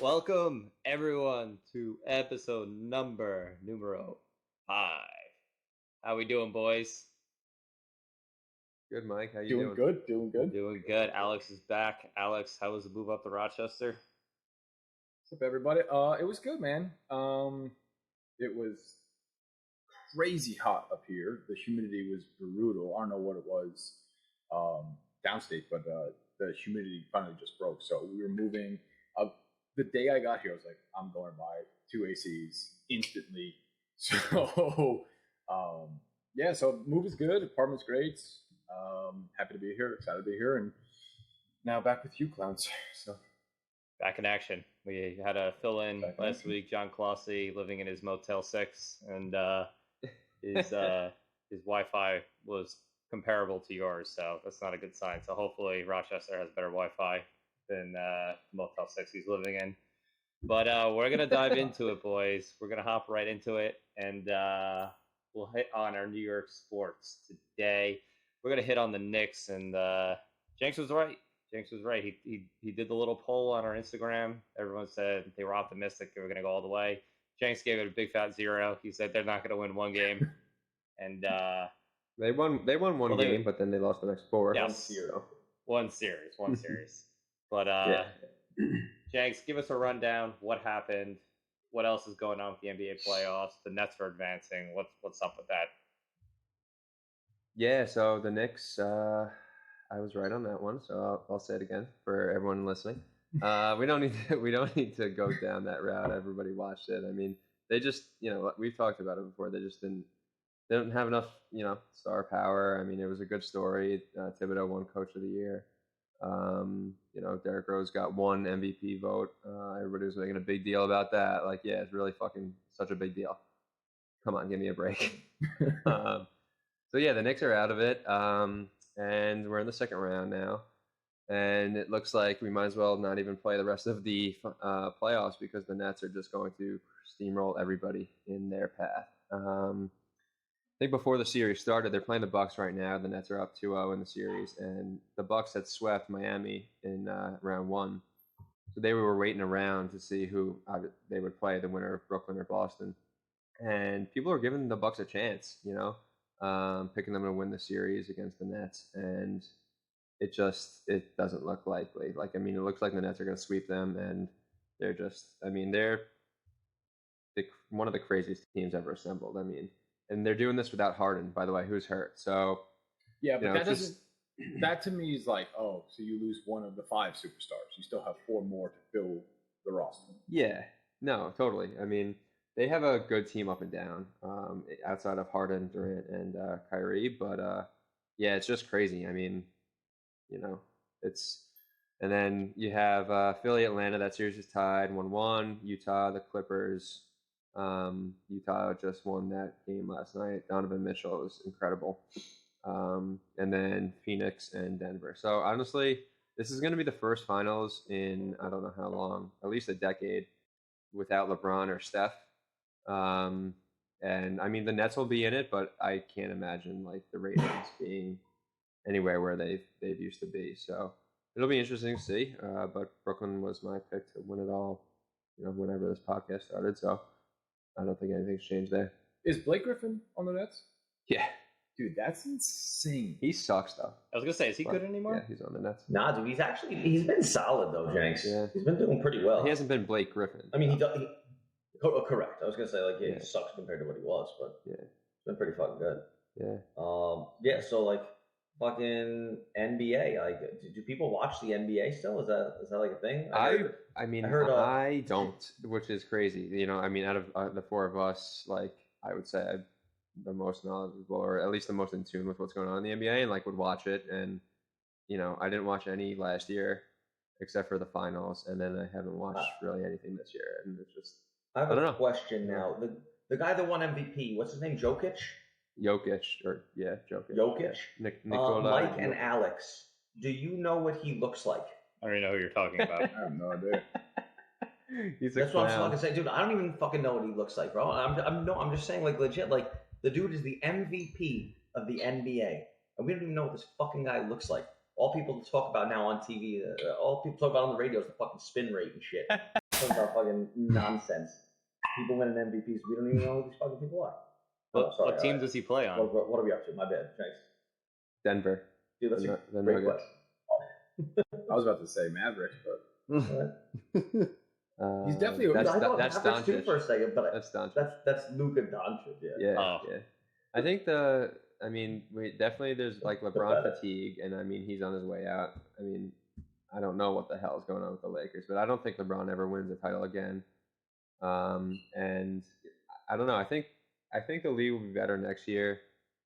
Welcome everyone to episode numero 5. How we doing, boys? Good, Mike. How you doing? Doing good. Doing good. Alex is back. Alex, how was the move up to Rochester? What's up, everybody? It was good, man. It was crazy hot up here. The humidity was brutal. I don't know what it was downstate, but the humidity finally just broke. So we were moving. The day I got here, I was like, I'm going to buy 2 ACs instantly. So, yeah, so move is good. Apartment's great. Happy to be here. Excited to be here. And now back with you clowns. So back in action. We had a fill-in last week. John Clossy living in his Motel 6, and his Wi-Fi was comparable to yours, so that's not a good sign. So hopefully Rochester has better Wi-Fi than Motel 6 he's living in. But we're going to dive into it, boys. We're going to hop right into it, and we'll hit on our New York sports today. We're going to hit on the Knicks, and Jenks was right. He did the little poll on our Instagram. Everyone said they were optimistic they were going to go all the way. Jenks gave it a big fat 0. He said they're not going to win one game. And they won one game, but then they lost the next 4. Yes, 1-0. One series. But Jenks, give us a rundown. What happened? What else is going on with the NBA playoffs? The Nets are advancing. What's up with that? Yeah, so the Knicks, I was right on that one, so I'll say it again for everyone listening. We don't need to go down that route. Everybody watched it. I mean, they just, we've talked about it before. They just they don't have enough, star power. I mean, it was a good story. Thibodeau won Coach of the Year. Derrick Rose got 1 MVP vote. Everybody was making a big deal about that. Like, yeah, it's really fucking such a big deal. Come on, give me a break. So yeah, the Knicks are out of it. And we're in the second round now. And it looks like we might as well not even play the rest of the playoffs because the Nets are just going to steamroll everybody in their path. I think before the series started, they're playing the Bucks right now. The Nets are up 2-0 in the series, and the Bucks had swept Miami in round 1. So they were waiting around to see who they would play, the winner of Brooklyn or Boston. And people are giving the Bucks a chance, picking them to win the series against the Nets, and it doesn't look likely. It looks like the Nets are going to sweep them, and they're one of the craziest teams ever assembled. And they're doing this without Harden, by the way, who's hurt. So yeah, but that to me is like, oh, so you lose one of the 5 superstars. You still have 4 more to fill the roster. Yeah, no, totally. They have a good team up and down, outside of Harden, Durant, and Kyrie. But yeah, it's just crazy. And then you have Philly, Atlanta. That series is tied 1-1. Utah, the Clippers. Utah just won that game last night. Donovan Mitchell was incredible. And then Phoenix and Denver. So honestly, this is going to be the first finals in I don't know how long, at least a decade, without LeBron or Steph. And the Nets will be in it, but I can't imagine the ratings being anywhere where they've used to be. So it'll be interesting to see. But Brooklyn was my pick to win it all, whenever this podcast started. So I don't think anything's changed there. Is Blake Griffin on the Nets? Yeah. Dude, that's insane. He sucks, though. I was going to say, is he good anymore? Yeah, he's on the Nets. Nah, dude, he's been solid, though, Jenks. Yeah. He's been doing pretty well. He hasn't been Blake Griffin. Correct. I was going to say, he sucks compared to what he was, but yeah, it's been pretty fucking good. Yeah. So, fucking NBA. Do people watch the NBA still? Is that a thing? I don't, which is crazy. Out of the 4 of us, I would say I'm the most knowledgeable, or at least the most in tune with what's going on in the NBA, and would watch it. And I didn't watch any last year except for the finals, and then I haven't watched really anything this year. And it's just I have a question now. The guy that won MVP, what's his name? Jokic. Jokic. Nikola. Mike and Alex, do you know what he looks like? I don't even know who you're talking about. I have no idea. That's what I'm fucking saying, dude. I don't even fucking know what he looks like, bro. I'm just saying, legit, the dude is the MVP of the NBA, and we don't even know what this fucking guy looks like. All people talk about now on TV, all people talk about on the radio is the fucking spin rate and shit. Talking about fucking nonsense. People winning MVPs. We don't even know who these fucking people are. What team does he play on? What are we up to? My bad. Thanks. Denver. Dude, that's a the great Nuggets. question. I was about to say Mavericks, but he's definitely. I thought that's Mavericks too Doncic. for a second, but That's Doncic. that's Luka Doncic. Yeah. Yeah. I think definitely there's like LeBron fatigue, and I mean he's on his way out. I mean, I don't know what the hell is going on with the Lakers, but I don't think LeBron ever wins a title again. And I don't know. I think the league will be better next year.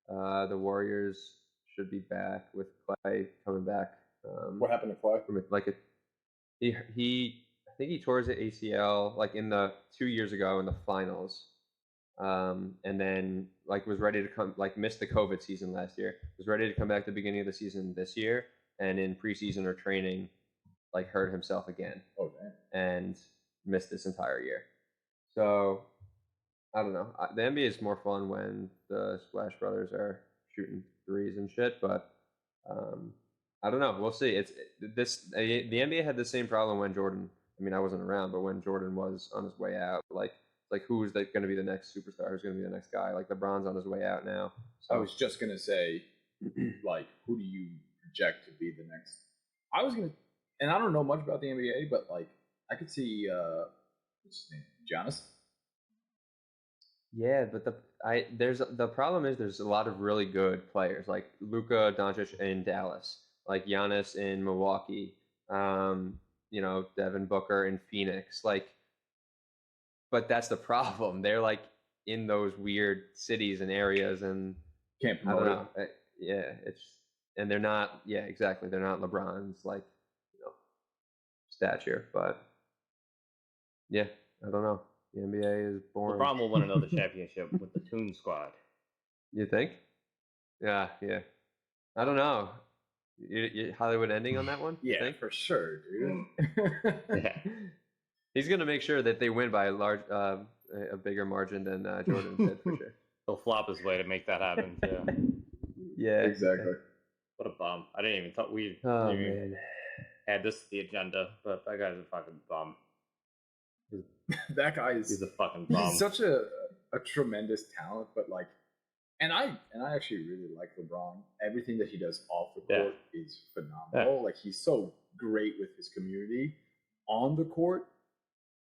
The Warriors should be back with Clay coming back. What happened to Clay? I think he tore his ACL like in the 2 years ago in the finals, and then like was ready to come like missed the COVID season last year. Was ready to come back at the beginning of the season this year, and in preseason or training, like hurt himself again. Oh damn! And missed this entire year. So I don't know. The NBA is more fun when the Splash Brothers are shooting threes and shit, but I don't know. We'll see. The NBA had the same problem when Jordan. I mean, I wasn't around, but when Jordan was on his way out, like who's going to be the next superstar? Who's going to be the next guy? Like LeBron's on his way out now. So I was just gonna say, like, who do you project to be the next? And I don't know much about the NBA, but like, I could see what's his name, Giannis. Yeah, but the problem is there's a lot of really good players like Luka Doncic in Dallas, like Giannis in Milwaukee, Devin Booker in Phoenix, but that's the problem. They're like in those weird cities and areas, and Can't I don't promote know. And they're not. Yeah, exactly. They're not LeBron's stature, but yeah, I don't know. The NBA is boring. LeBron will win another championship with the Toon Squad. You think? Yeah. I don't know. You Hollywood ending on that one? Yeah, for sure, dude. Yeah. He's gonna make sure that they win by a bigger margin than Jordan did for sure. He'll flop his way to make that happen too. Yeah, Exactly. What a bum! I didn't even thought we Oh didn't even man. had this to the agenda, but that guy's a fucking bum. That guy is. He's a fucking bum. He's such a tremendous talent, but like, and I actually really like LeBron. Everything that he does off the court is phenomenal. Like, he's so great with his community. On the court,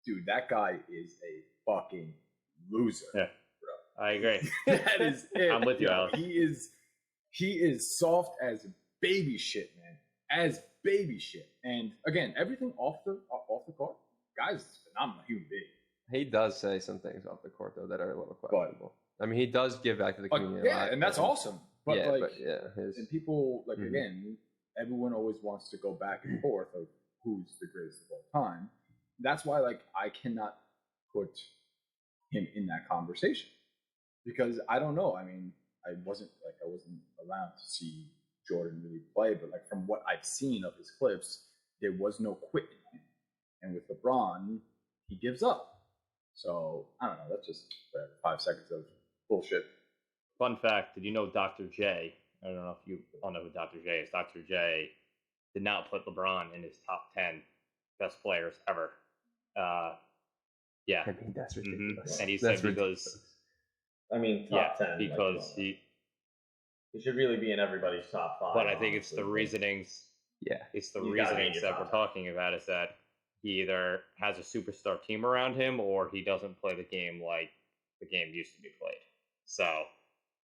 dude, that guy is a fucking loser. Yeah, bro. I agree. That is it. I'm with you, Alex. He is soft as baby shit, man. As baby shit. And again, everything off the court, guy's a phenomenal human being. He does say some things off the court though that are a little questionable. I mean, he does give back to the community. Yeah, and that's awesome. But and people Mm-hmm. again, everyone always wants to go back and forth of who's the greatest of all time. That's why I cannot put him in that conversation because I don't know. I mean, I wasn't around to see Jordan really play, but from what I've seen of his clips, there was no quit in him. And with LeBron, he gives up. So I don't know. That's just 5 seconds of bullshit. Fun fact: did you know Dr. J? I don't know if you all know who Dr. J is. Dr. J did not put LeBron in his top 10 best players ever. Yeah. I mean, that's ridiculous. And he said because. I mean, top 10 because he should really be in everybody's top 5. But I think it's the reasonings. Yeah, it's the reasonings that we're talking about is that he either has a superstar team around him or he doesn't play the game like the game used to be played. So,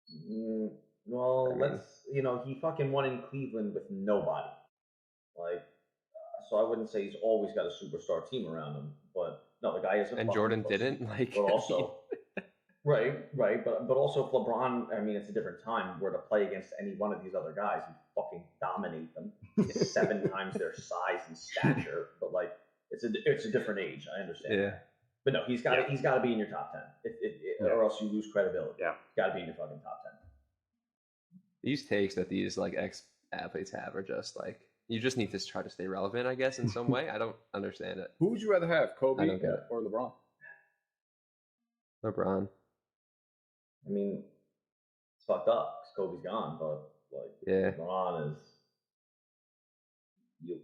he fucking won in Cleveland with nobody. So I wouldn't say he's always got a superstar team around him, but no, the guy is. And Jordan didn't But also, right. But also, if LeBron, I mean, it's a different time. Were to play against any one of these other guys, he'd fucking dominate them. 7 times their size and stature, but it's a different age. I understand. Yeah. But no, he's got to be in your top 10, or else you lose credibility. Yeah, got to be in your fucking top 10. These takes that these ex athletes have are just you just need to try to stay relevant, I guess, in some way. I don't understand it. Who would you rather have, Kobe I don't get it. or LeBron? LeBron. I mean, it's fucked up because Kobe's gone, but LeBron is.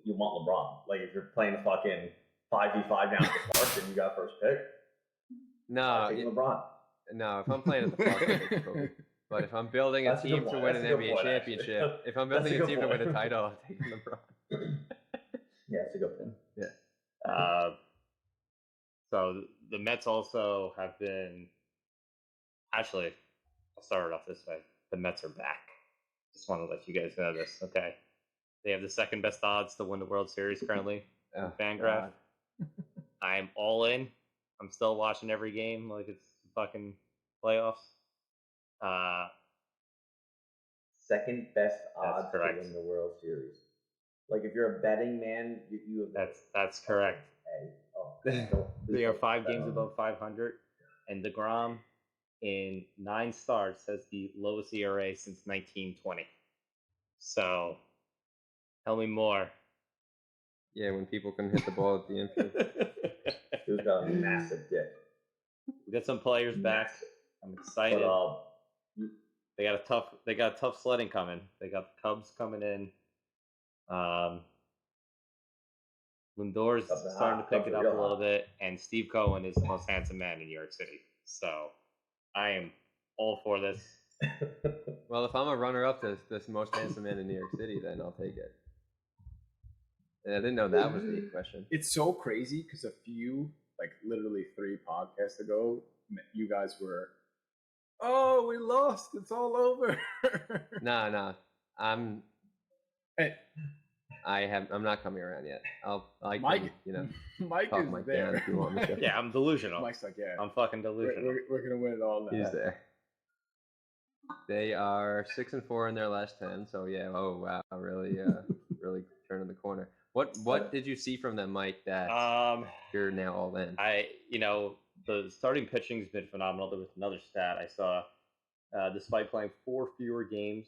You want LeBron. If you're playing the fucking 5v5 down at the park and you got first pick. No, Taking LeBron. no. If I'm playing at the park, I'll take Kobe. But if I'm building a That's a team good to point. win an That's a good NBA point, championship, actually. if I'm That's building a a good team to win a point. title, I'll take LeBron. Yeah, it's a good point. Yeah. So the Mets also have been. Actually, I'll start it off this way. The Mets are back. Just want to let you guys know this, okay? They have the second best odds to win the World Series currently. Oh, Fangraph. God. I'm all in. I'm still watching every game like it's fucking playoffs. Second best odds to correct. win the World Series. Like if you're a betting man, you have That's correct. They are please 5 don't games bet on above 500, and DeGrom in 9 starts has the lowest ERA since 1920. So, tell me more. Yeah, when people can hit the ball at the infield. Dude's got a massive dick. We got some players back. I'm excited. But, They got a tough sledding coming. They got the Cubs coming in. Lindor's starting to pick it up a little bit, and Steve Cohen is the most handsome man in New York City. So I am all for this. Well, if I'm a runner-up to this most handsome man in New York City, then I'll take it. And I didn't know that was the question. It's so crazy because a few, like literally 3 podcasts ago, you guys were, "Oh, we lost. It's all over." Nah. I'm Hey, not coming around yet. Mike talk is Mike down there. if you want me to. Yeah, I'm delusional. Mike's like, yeah, I'm fucking delusional. we're gonna win it all now. He's there. They are 6-4 in their last 10. So yeah. Oh wow, really turning the corner. What did you see from them, Mike? That you're now all in. The starting pitching's been phenomenal. There was another stat I saw. Despite playing 4 fewer games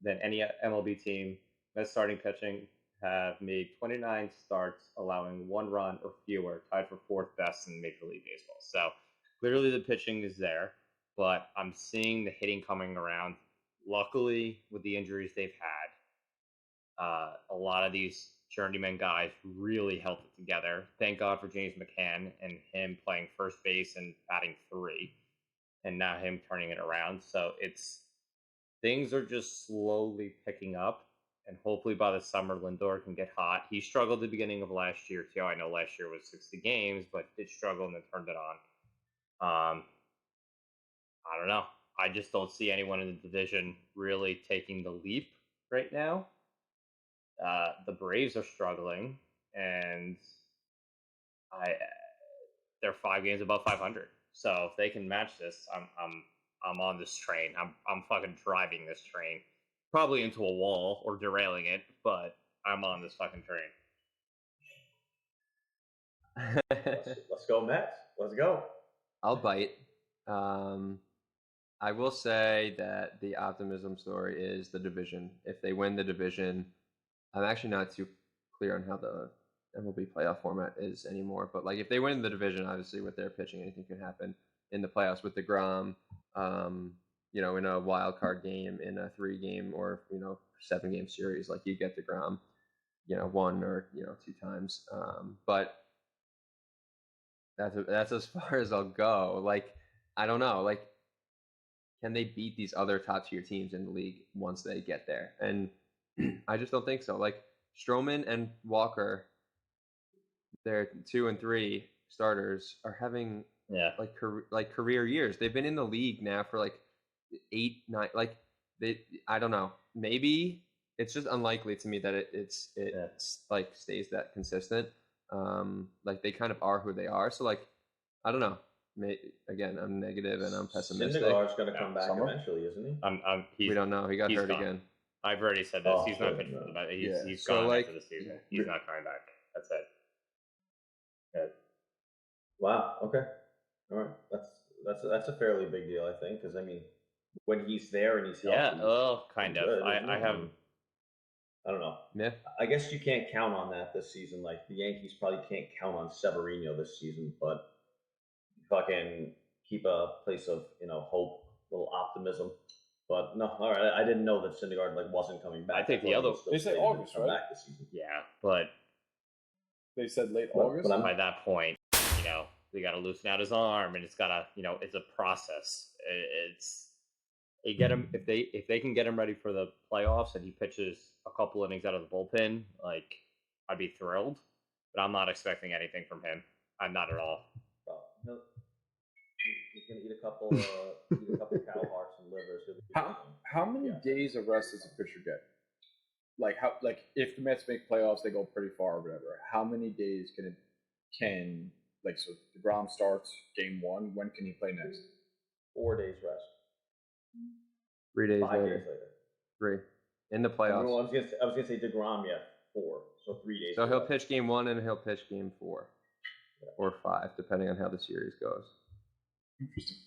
than any MLB team, Mets starting pitching have made 29 starts, allowing 1 run or fewer, tied for 4th best in Major League Baseball. So clearly the pitching is there, but I'm seeing the hitting coming around. Luckily, with the injuries they've had, a lot of these journeyman guys really held it together. Thank God for James McCann and him playing first base and batting 3, and now him turning it around. So things are just slowly picking up, and hopefully by the summer Lindor can get hot. He struggled at the beginning of last year too. I know last year was 60 games, but did struggle and then turned it on. I don't know. I just don't see anyone in the division really taking the leap right now. The Braves are struggling, and they're 5 games above 500. So if they can match this, I'm on this train. I'm fucking driving this train, probably into a wall or derailing it, but I'm on this fucking train. let's go Mets. Let's go. I'll bite. I will say that the optimism story is the division. If they win the division, I'm actually not too clear on how the MLB playoff format is anymore. But like, if they win the division, obviously with their pitching, anything can happen in the playoffs with DeGrom. In a wild card game, in a 3-game or 7-game series, like you get DeGrom, 1 or 2 times. But that's as far as I'll go. Like, I don't know. Like, can they beat these other top tier teams in the league once they get there? And I just don't think so. Like, Stroman and Walker, their 2 and 3 starters, are having career years. They've been in the league now for like 8, 9. Like, I don't know. Maybe it's just unlikely to me that it's like stays that consistent. Like, they kind of are who they are. So like, I don't know. Again, I'm negative and I'm pessimistic. Syndergaard's going to come back eventually, isn't he? We don't know. He got hurt gone. again. I've already said this. He's not pitching for the Mets. He's gone after the season. He's not coming back. That's it. Good. Wow. Okay. All right. That's a fairly big deal, I think, because I mean, when he's there and he's healthy, kind of. good, I don't know. Yeah. I guess you can't count on that this season. Like, the Yankees probably can't count on Severino this season, but fucking keep a place of hope, a little optimism. But no, all right. I didn't know that Syndergaard wasn't coming back. I think they say August, right? Back this season. Yeah, but They said late August. But by that point, we got to loosen out his arm, and it's gotta, it's a process. They get him if they can get him ready for the playoffs, and he pitches a couple innings out of the bullpen. Like, I'd be thrilled, but I'm not expecting anything from him. I'm not at all. He's gonna eat a couple cow hearts and livers. How many days of rest does a pitcher get? Like if the Mets make playoffs, they go pretty far or whatever. How many days so DeGrom starts game 1. When can he play next? 4 days rest. 3 days 5 later. days later. 3 in the playoffs. Well, I was gonna say DeGrom, 4. So 3 days. So he'll pitch game 1 and he'll pitch game 4 or 5, depending on how the series goes. Interesting.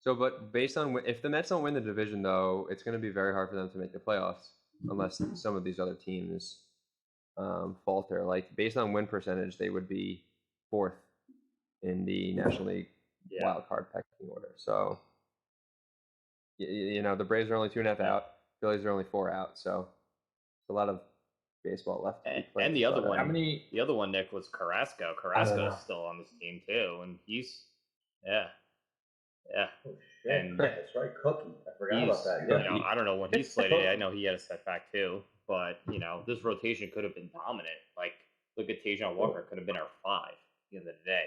But based on if the Mets don't win the division, though, it's going to be very hard for them to make the playoffs unless some of these other teams falter. Like, based on win percentage, they would be 4th in the National League wild card pecking order. So, the Braves are only 2.5 out. Phillies are only 4 out. So, it's a lot of baseball left to be played. And the other one, the other one, Nick, was Carrasco. Carrasco's still on this team too, and he's yeah. Oh, shit. And that's right, Cookie. I forgot about that. Yeah. I don't know when he's slated. I know he had a setback too, but this rotation could have been dominant. Like, look at Tajon Walker, could have been our 5 at the end of the day.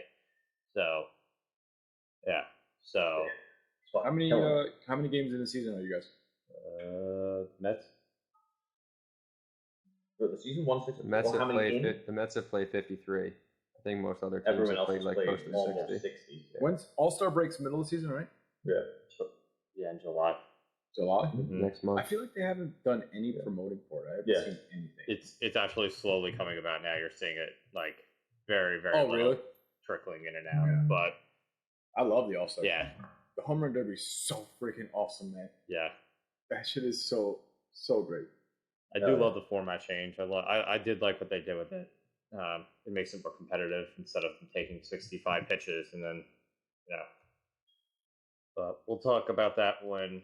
So, yeah. So, how many games in the season are you guys? Mets. For the season 160. The Mets have played 53. I think most other teams Everyone have else played like close to almost 60. 60. Yeah. When's All-Star breaks? Middle of the season, right? Yeah. Yeah, in July. Mm-hmm. Next month. I feel like they haven't done any promoting for it. I haven't seen anything. It's actually slowly coming about now. You're seeing it like very, very little, really? Trickling in and out. Yeah. But I love the All-Star. Yeah. The home run derby is so freaking awesome, man. Yeah. That shit is so great. I do love the format change. I did like what they did with it. It makes it more competitive instead of taking 65 pitches and then, But we'll talk about that when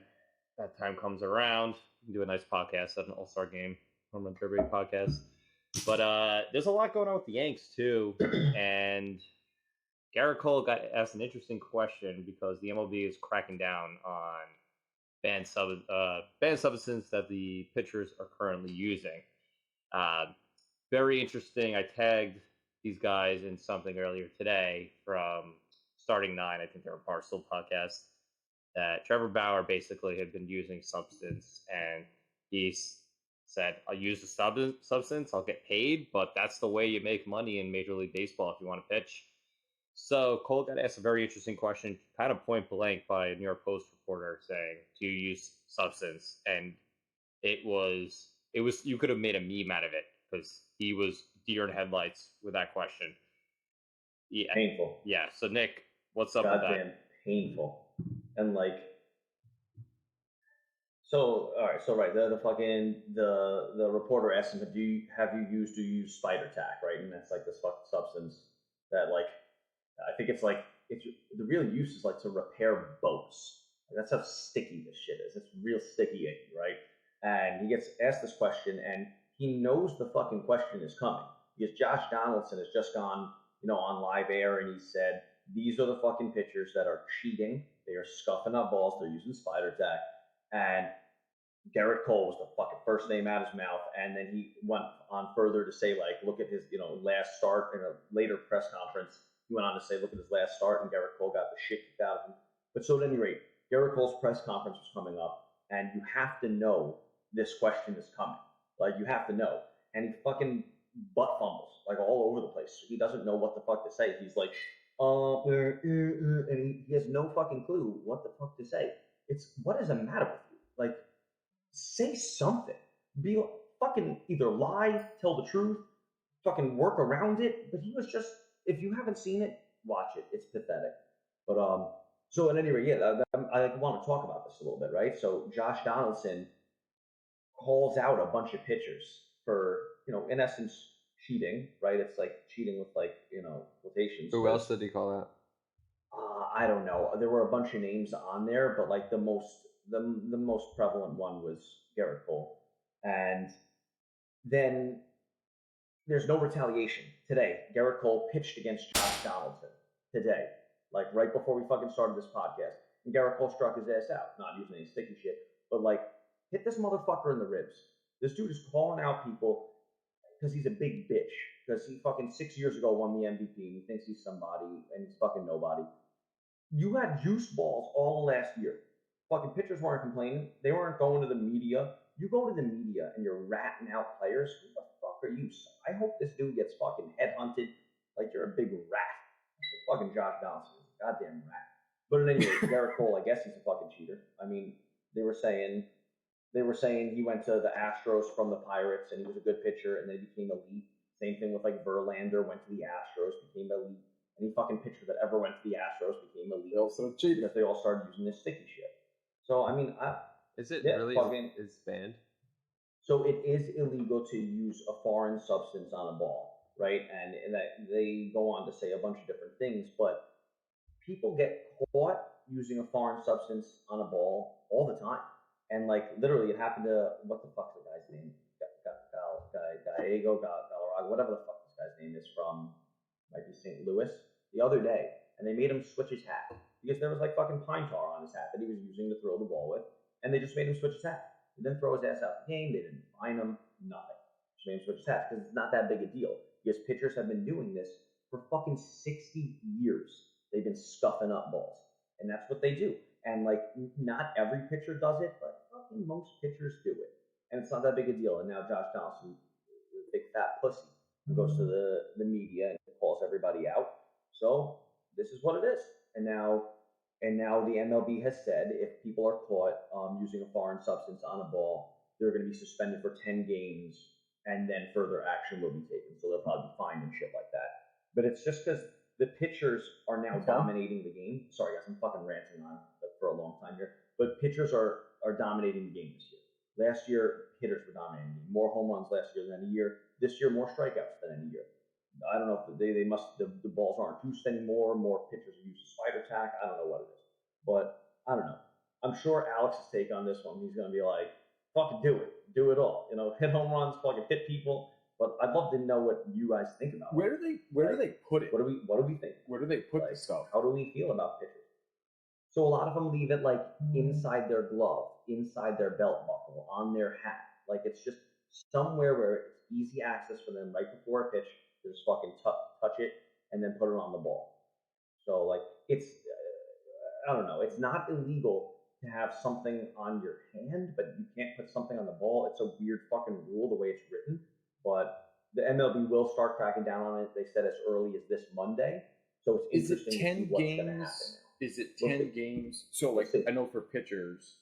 that time comes around. Do a nice podcast at an All-Star game, home run derby podcast. But there's a lot going on with the Yanks too, and Garrett Cole got asked an interesting question because the MLB is cracking down on banned substances that the pitchers are currently using. Very interesting. I tagged these guys in something earlier today from Starting 9. I think they're a Barstool podcast. That Trevor Bauer basically had been using substance, and he said, "I'll use the substance. I'll get paid, but that's the way you make money in Major League Baseball if you want to pitch." So Cole got asked a very interesting question, kind of point blank, by a New York Post reporter saying, "Do you use substance?" And it was you could have made a meme out of it because he was deer in headlights with that question. Yeah, painful. Yeah. So Nick, what's up with that? Goddamn painful. And like, so all right, so right, the reporter asked him, do you use Spider Tack, right? And that's like this fucking substance that, like, I think it's the real use is like to repair boats. Like, that's how sticky this shit is. It's real sticky, right? And he gets asked this question, and he knows the fucking question is coming because Josh Donaldson has just gone, on live air, and he said, these are the fucking pitchers that are cheating. They are scuffing up balls. They're using Spider Tack. And Garrett Cole was the fucking first name out of his mouth. And then he went on further to say, like, look at his, last start in a later press conference. He went on to say, look at his last start, and Garrett Cole got the shit kicked out of him. But so at any rate, Garrett Cole's press conference was coming up, and you have to know this question is coming. Like, you have to know. And he fucking butt fumbles, like, all over the place. He doesn't know what the fuck to say. He's like, and he has no fucking clue what the fuck to say. What is the matter with you? Like, say something. Be fucking either lie, tell the truth, fucking work around it. But he was just, if you haven't seen it, watch it. It's pathetic. But so at any rate, I want to talk about this a little bit, right? So Josh Donaldson calls out a bunch of pitchers for, in essence, cheating, right? It's like cheating with, like, quotations. Who else did he call out? I don't know. There were a bunch of names on there, but like the most prevalent one was Garrett Cole. And then there's no retaliation. Today, Garrett Cole pitched against Josh Donaldson today, like right before we fucking started this podcast. And Garrett Cole struck his ass out, not using any sticky shit, but like hit this motherfucker in the ribs. This dude is calling out people because he's a big bitch. Because he fucking 6 years ago won the MVP and he thinks he's somebody and he's fucking nobody. You had juice balls all last year. Fucking pitchers weren't complaining. They weren't going to the media. You go to the media and you're ratting out players. Who the fuck are you? I hope this dude gets fucking headhunted like you're a big rat. That's what fucking Josh Donaldson is. A goddamn rat. But anyway, Garrett Cole, I guess he's a fucking cheater. I mean, they were saying he went to the Astros from the Pirates and he was a good pitcher and then he became elite. Same thing with like Verlander, went to the Astros, became elite. Any fucking pitcher that ever went to the Astros became elite. They also cheated because they all started using this sticky shit. So I mean, is it really is banned? So it is illegal to use a foreign substance on a ball, right? And that they go on to say a bunch of different things, but people get caught using a foreign substance on a ball all the time. And like literally, it happened to what the fuck's the guy's name? Gallego, Galarraga, whatever the fuck this guy's name is from, might be St. Louis, the other day, and they made him switch his hat because there was like fucking pine tar on his hat that he was using to throw the ball with, and they just made him switch his hat. He didn't throw his ass out the game. They didn't fine him. Nothing. Just made him switch his hat because it's not that big a deal. Because pitchers have been doing this for fucking 60 years. They've been scuffing up balls, and that's what they do. And like, not every pitcher does it, but fucking most pitchers do it, and it's not that big a deal. And now Josh Donaldson, big fat pussy, who goes to the media and calls everybody out. So this is what it is. And now the MLB has said if people are caught using a foreign substance on a ball, they're going to be suspended for 10 games, and then further action will be taken. So they'll probably be fined and shit like that. But it's just because the pitchers are now dominating the game. Sorry, guys, I'm fucking ranting on for a long time here. But pitchers are dominating the game this year. Last year, hitters were dominating the game. More home runs last year than any year. This year, more strikeouts than any year. I don't know if they must, the balls aren't juiced anymore. More pitchers use a spider tack. I don't know what it is. But I don't know. I'm sure Alex's take on this one, he's going to be like, fucking do it. Do it all. You know, hit home runs, fucking hit people. But I'd love to know what you guys think about it. Where do they put it? What do we think? Where do they put the stuff? How do we feel about pitchers? So a lot of them leave it like inside their glove, inside their belt buckle, on their hat. Like it's just somewhere where it's easy access for them right before a pitch to just fucking touch it and then put it on the ball. So like it's, I don't know, it's not illegal to have something on your hand, but you can't put something on the ball. It's a weird fucking rule the way it's written. But the MLB will start cracking down on it. They said as early as this Monday. So it's interesting to see what's going to happen now. Is it 10 games? So, like, I know for pitchers,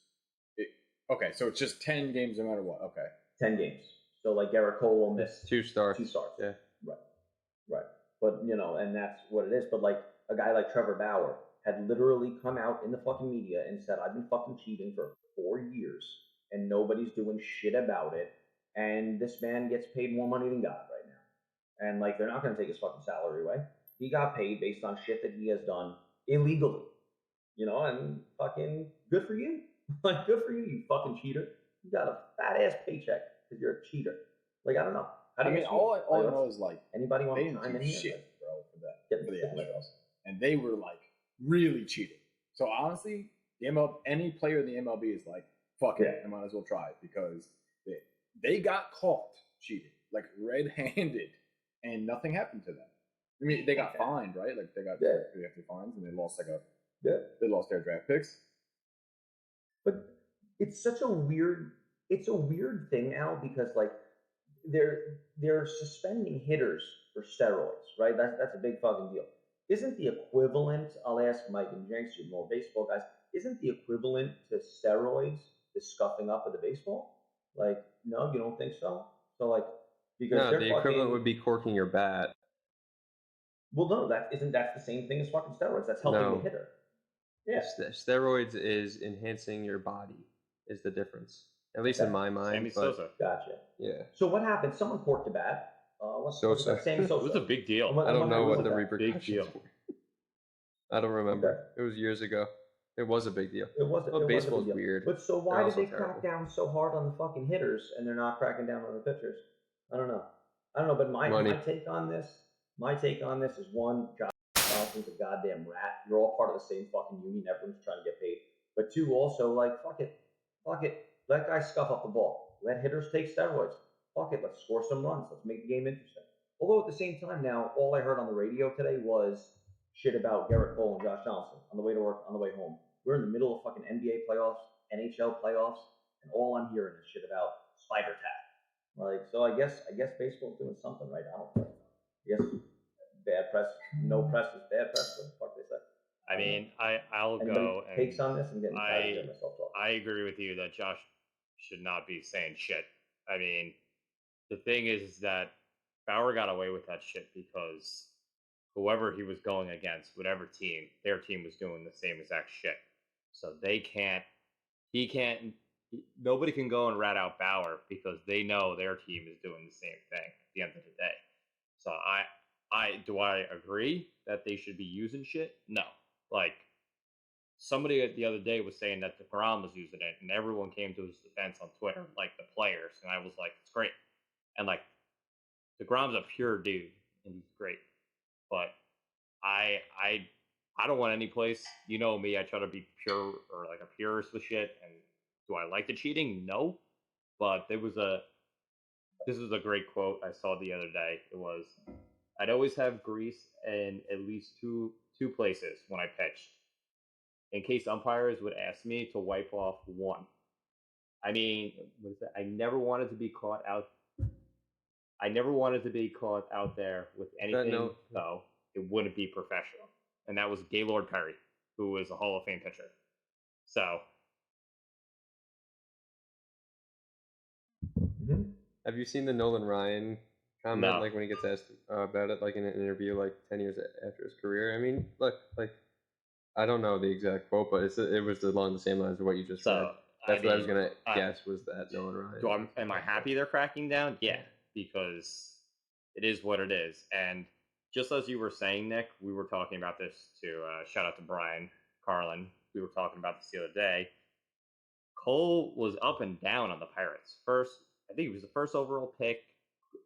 okay, so it's just 10 games no matter what. Okay. 10 games. So, like, Garrett Cole will miss 2 starts. 2 starts. Yeah. Right. But, you know, and that's what it is. But, like, a guy like Trevor Bauer had literally come out in the fucking media and said, I've been fucking cheating for 4 years, and nobody's doing shit about it. And this man gets paid more money than God right now. And, like, they're not going to take his fucking salary away. He got paid based on shit that he has done illegally. You know, and fucking good for you. Like, good for you, you fucking cheater. You got a fat ass paycheck because you're a cheater. Like, I don't know. How do you all I know is like anybody want to time in here? Shit, bro, for the Astros, and they were like really cheating. So honestly, any player in the MLB is like, fuck it, I might as well try it because they got caught cheating, like red-handed, and nothing happened to them. I mean, they got fined, right? Like they got 3 extra fines, and they lost they lost their draft picks. But it's such a weird thing, Al, because like they're suspending hitters for steroids, right? That's a big fucking deal. Isn't the equivalent? I'll ask Mike and Jenks, you more baseball guys. Isn't the equivalent to steroids the scuffing up of the baseball? Like, no, you don't think so? So like, because the equivalent would be corking your bat. Well, no, that the same thing as fucking steroids. That's helping the hitter. Yeah, steroids is enhancing your body. Is the difference, at least in my mind. Sammy Sosa. Gotcha. Yeah. So what happened? Someone corked a bat. Sosa. Sammy Sosa. It was a big deal. I don't know what the repercussions big deal. were. I don't remember. Okay. It was years ago. It was a big deal. It was. Well, baseball's weird. But so why did they crack down so hard on the fucking hitters and they're not cracking down on the pitchers? I don't know. I don't know, but my Money. take on this is one, Josh Johnson's a goddamn rat. You're all part of the same fucking union. Everyone's trying to get paid. But two, also, like, fuck it. Let guys scuff up the ball. Let hitters take steroids. Fuck it. Let's score some runs. Let's make the game interesting. Although at the same time now, all I heard on the radio today was shit about Garrett Cole and Josh Johnson on the way to work, on the way home. We're in the middle of fucking NBA playoffs, NHL playoffs, and all I'm hearing is shit about spider tag. Like, so I guess baseball's doing something right. I don't know. I guess bad press, no press is bad press. What the fuck they say? I mean, I'll Anybody go. And takes on this and getting tired of hearing myself talk. I agree with you that Josh should not be saying shit. I mean, the thing is that Bauer got away with that shit because whoever he was going against, whatever team, their team was doing the same exact shit. So nobody can go and rat out Bauer because they know their team is doing the same thing at the end of the day. So do I agree that they should be using shit? No. Like, somebody the other day was saying that DeGrom was using it, and everyone came to his defense on Twitter, like the players, and I was like, it's great. And like, DeGrom's a pure dude, and he's great. But I don't want any place. You know me, I try to be pure or like a purist with shit. And do I like the cheating? No. But this was a great quote I saw the other day. It was, I'd always have grease in at least two places when I pitched, in case umpires would ask me to wipe off one. I mean, what is that? I never wanted to be caught out there with anything, though it wouldn't be professional. And that was Gaylord Perry, who was a Hall of Fame pitcher. So, Have you seen the Nolan Ryan comment? No. Like when he gets asked about it, like in an interview, like 10 years after his career. I mean, look, like I don't know the exact quote, but it was along the same lines of what you just said. That's what I was gonna guess was that Nolan Ryan. Am I happy they're cracking down? Yeah, because it is what it is. And just as you were saying, Nick, we were talking about this to shout out to Brian Carlin. We were talking about this the other day. Cole was up and down on the Pirates. I think he was the first overall pick.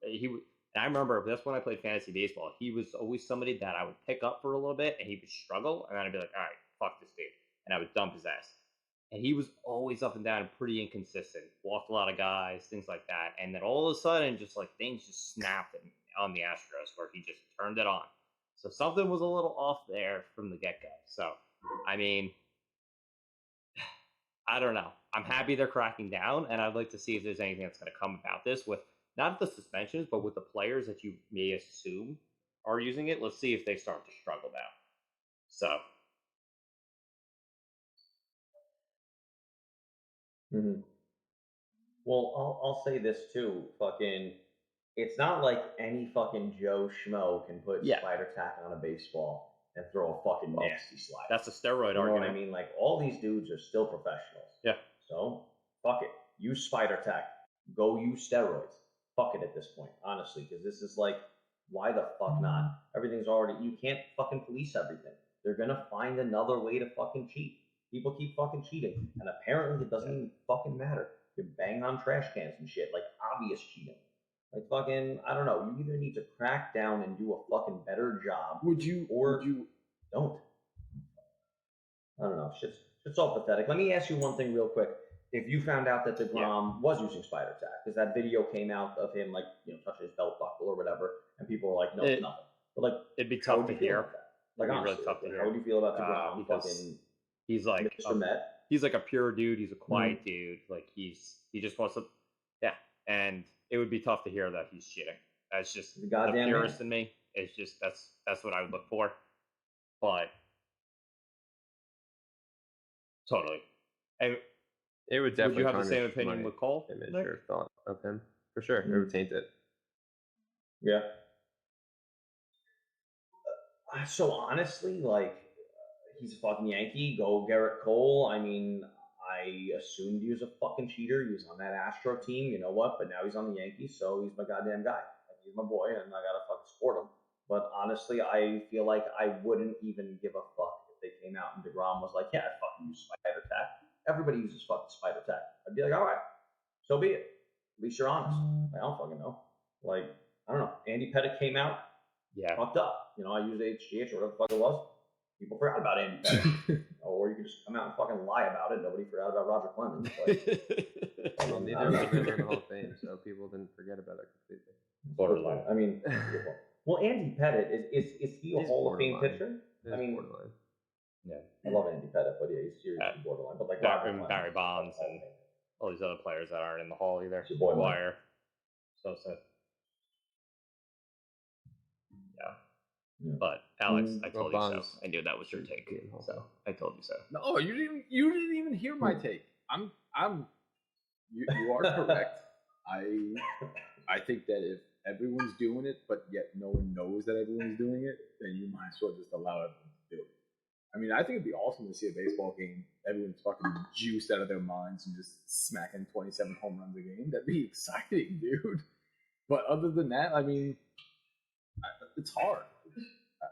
And I remember that's when I played fantasy baseball. He was always somebody that I would pick up for a little bit, and he would struggle, and then I'd be like, all right, fuck this dude, and I would dump his ass. And he was always up and down and pretty inconsistent. Walked a lot of guys, things like that. And then all of a sudden, just like things just snapped on the Astros where he just turned it on. So something was a little off there from the get-go. So, I mean, I don't know. I'm happy they're cracking down, and I'd like to see if there's anything that's going to come about this with not the suspensions, but with the players that you may assume are using it. Let's see if they start to struggle now. So. Mm-hmm. Well, I'll say this too. Fucking, it's not like any fucking Joe Schmo can put spider tack on a baseball and throw a fucking nasty slide. That's a steroid argument. You know what I mean? Like, all these dudes are still professionals. Yeah. So, fuck it. Use spider tack. Go use steroids. Fuck it at this point, honestly, because this is like, why the fuck not? Everything's already, you can't fucking police everything. They're gonna find another way to fucking cheat. People keep fucking cheating, and apparently it doesn't even fucking matter. You bang on trash cans and shit, like obvious cheating. Like fucking, I don't know. You either need to crack down and do a fucking better job, Would you don't. I don't know. Shit's all pathetic. Let me ask you one thing real quick. If you found out that DeGrom was using spider tack, because that video came out of him, like, you know, touching his belt buckle or whatever, and people were like, no, it's nothing. But like, it'd be tough to hear. Like, it'd be really tough to hear. How would you feel about DeGrom? Because he's like Mr. Met. He's like a pure dude. He's a quiet dude. Like he just wants to, and it would be tough to hear that he's cheating. That's just the purist in me. It's just that's what I would look for. But totally, and it would definitely. Would you have the same opinion with Cole? Image or thought of him for sure. It would taint it. Yeah. So honestly, like, he's a fucking Yankee. Go Garrett Cole. I mean, I assumed he was a fucking cheater. He was on that Astro team. You know what? But now he's on the Yankees, so he's my goddamn guy. Like, he's my boy, and I gotta fucking support him. But honestly, I feel like I wouldn't even give a fuck if they came out and DeGrom was like, yeah, I fucking use spider tack. Everybody uses fucking spider tack. I'd be like, all right, so be it. At least you're honest. I don't fucking know. Like, I don't know. Andy Pettitte came out, fucked up. I used HGH or whatever the fuck it was. People forgot about Andy Pettitte. Or you can just come out and fucking lie about it. Nobody forgot about Roger Clemens. Well, neither of them were in the Hall of Fame, so people didn't forget about it completely. Borderline. I mean, well, Andy Pettitte, is he a Hall of Fame pitcher? Borderline. Yeah, I love Andy Pettitte, but yeah, he's seriously borderline. But like Barry Bonds and all these other players that aren't in the Hall either. McGuire. So. Yeah. But Alex, I told you so. I knew that was your take, so I told you so. No, you didn't even hear my take. You are correct. I think that if everyone's doing it, but yet no one knows that everyone's doing it, then you might as well just allow everyone to do it. I mean, I think it'd be awesome to see a baseball game. Everyone's fucking juiced out of their minds and just smacking 27 home runs a game. That'd be exciting, dude. But other than that, I mean, it's hard.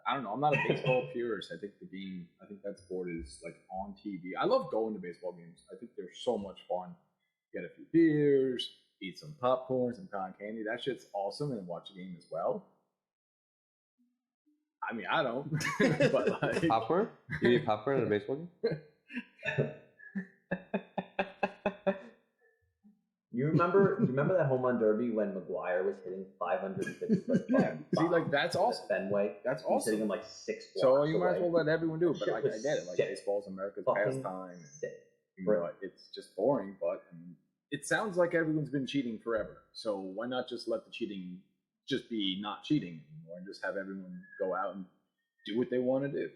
I don't know. I'm not a baseball purist. I think that sport is like on TV. I love going to baseball games. I think they're so much fun. Get a few beers, eat some popcorn, some cotton candy. That shit's awesome, and watch a game as well. I mean, I don't. But like, popcorn? You eat popcorn at a baseball game? You remember that home run derby when McGuire was hitting 550? Yeah, see, like that's awesome. Fenway, that's awesome. He's hitting him like 6 blocks. So you might away. as well let everyone do it. But like I get it, like sick. baseball's America's Fucking pastime. Sick. It's just boring. But I mean, it sounds like everyone's been cheating forever. So why not just let the cheating just be not cheating anymore and just have everyone go out and do what they want to do?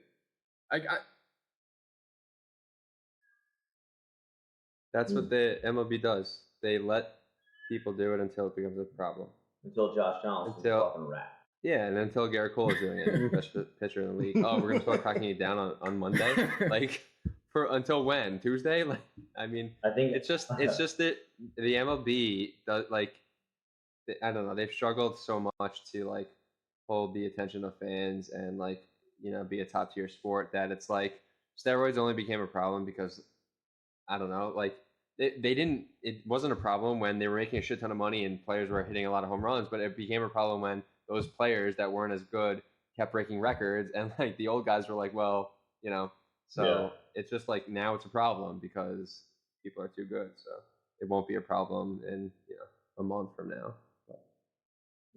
That's what the MLB does. They let people do it until it becomes a problem. Until Josh Johnson's a fucking rat. Yeah, and until Garrett Cole is doing it, best pitcher in the league. Oh, we're gonna start cracking you down on Monday. Like, until when? Tuesday? Like, I mean, I think it's just that the MLB does, like, I don't know. They've struggled so much to like hold the attention of fans and like be a top tier sport that it's like steroids only became a problem because I don't know, like. It wasn't a problem when they were making a shit ton of money and players were hitting a lot of home runs, but it became a problem when those players that weren't as good kept breaking records and like the old guys were like, well, so it's just like now it's a problem because people are too good. So it won't be a problem in, a month from now. But.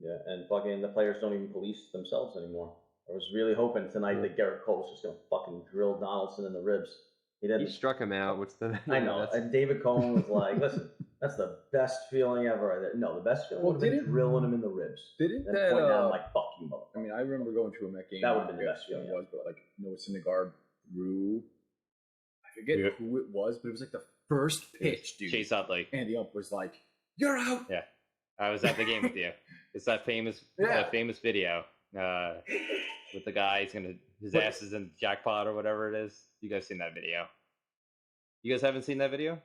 Yeah. And fucking the players don't even police themselves anymore. I was really hoping tonight that Garrett Cole was just going to fucking drill Donaldson in the ribs. He struck him out. What's the? I know. And David Cohen was like, "Listen, that's the best feeling ever." No, the best feeling would have been drilling him in the ribs. Didn't and that? Point down like, "Fuck you, motherfucker." I mean, I remember going to a Met game. That would have been the best feeling. It was, but like Noah Syndergaard threw. I forget who it was, but it was like the first pitch, dude. Chase Utley. And the ump was like, "You're out." Yeah, I was at the game with you. It's that famous video with the guy. His ass is in the jackpot or whatever it is. You guys seen that video? You guys haven't seen that video?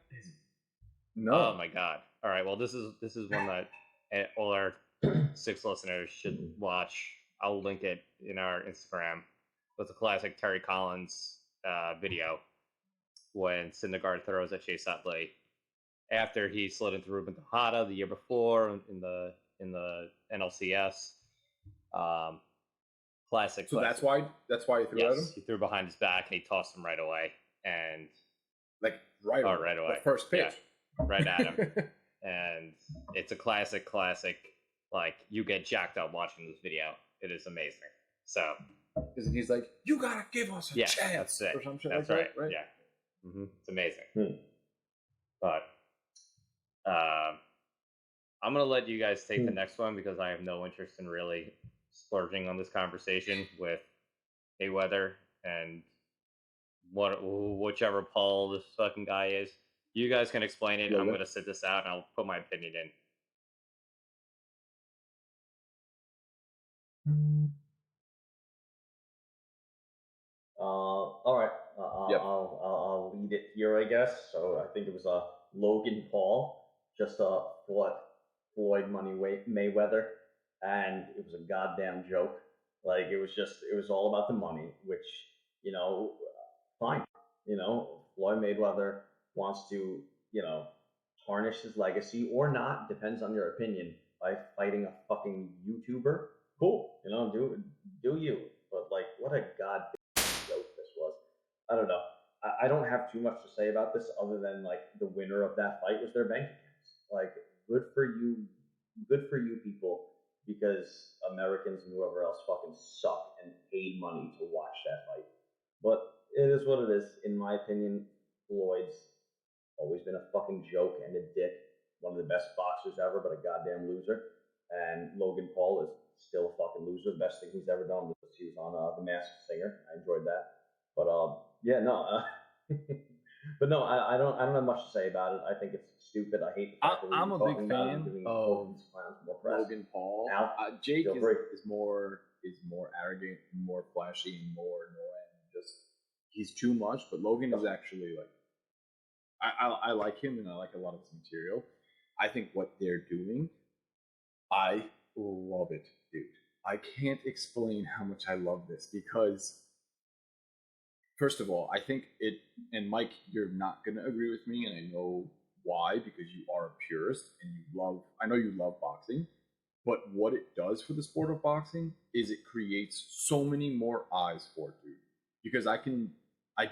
No. Oh my god! All right. Well, this is one that all our 6 listeners should watch. I'll link it in our Instagram. It's a classic Terry Collins video when Syndergaard throws at Chase Utley after he slid into Ruben Tejada the year before in the NLCS. Classic. So that's why he threw at him. He threw behind his back and he tossed him right away and. Like right away. The first pitch. Yeah, right at him. And it's a classic, like, you get jacked up watching this video. It is amazing. So. Because he's like, you got to give us a chance. That's it. Or some shit that's like right. That, right? Yeah. Mm-hmm. It's amazing. But I'm going to let you guys take the next one because I have no interest in really splurging on this conversation with Mayweather and whichever Paul this fucking guy is. You guys can explain it. I'm going to sit this out and I'll put my opinion in. All right. I'll lead it here, I guess. So I think it was Logan Paul just fought Floyd Money Mayweather, and it was a goddamn joke. Like it was all about the money, which fine. Floyd Mayweather wants to tarnish his legacy or not, depends on your opinion. by fighting a fucking YouTuber, cool. You know, do you. But like, what a goddamn joke this was. I don't know. I don't have too much to say about this other than like the winner of that fight was their bank accounts. Like, good for you people, because Americans and whoever else fucking suck and paid money to watch that fight. But it is what it is. In my opinion, Floyd's always been a fucking joke and a dick. One of the best boxers ever, but a goddamn loser. And Logan Paul is still a fucking loser. The best thing he's ever done was he was on The Masked Singer. I enjoyed that. But yeah, no. But no, I don't have much to say about it. I think it's stupid. I hate the fact that I'm a big fan of Logan Paul. Jake is more arrogant, more flashy, and more annoying. Just he's too much. But Logan is actually like, I like him and I like a lot of his material. I think what they're doing, I love it, dude. I can't explain how much I love this because, first of all, I think it, and Mike, you're not going to agree with me, and I know why, because you are a purist and I know you love boxing, but what it does for the sport of boxing is it creates so many more eyes for it, dude. Because I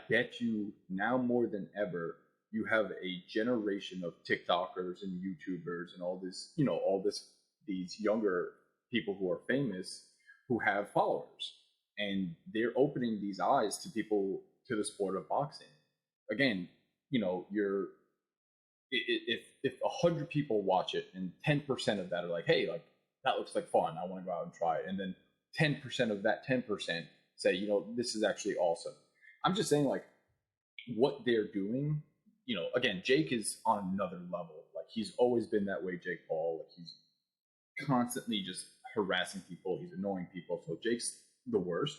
bet you now more than ever, you have a generation of TikTokers and YouTubers and all this, these younger people who are famous who have followers. And they're opening these eyes to people, to the sport of boxing. Again, if 100 people watch it and 10% of that are like, hey, like that looks like fun, I want to go out and try it. And then 10% of that 10% say, this is actually awesome. I'm just saying, like, what they're doing, again, Jake is on another level. Like, he's always been that way, Jake Paul. Like, he's constantly just harassing people. He's annoying people. So Jake's the worst.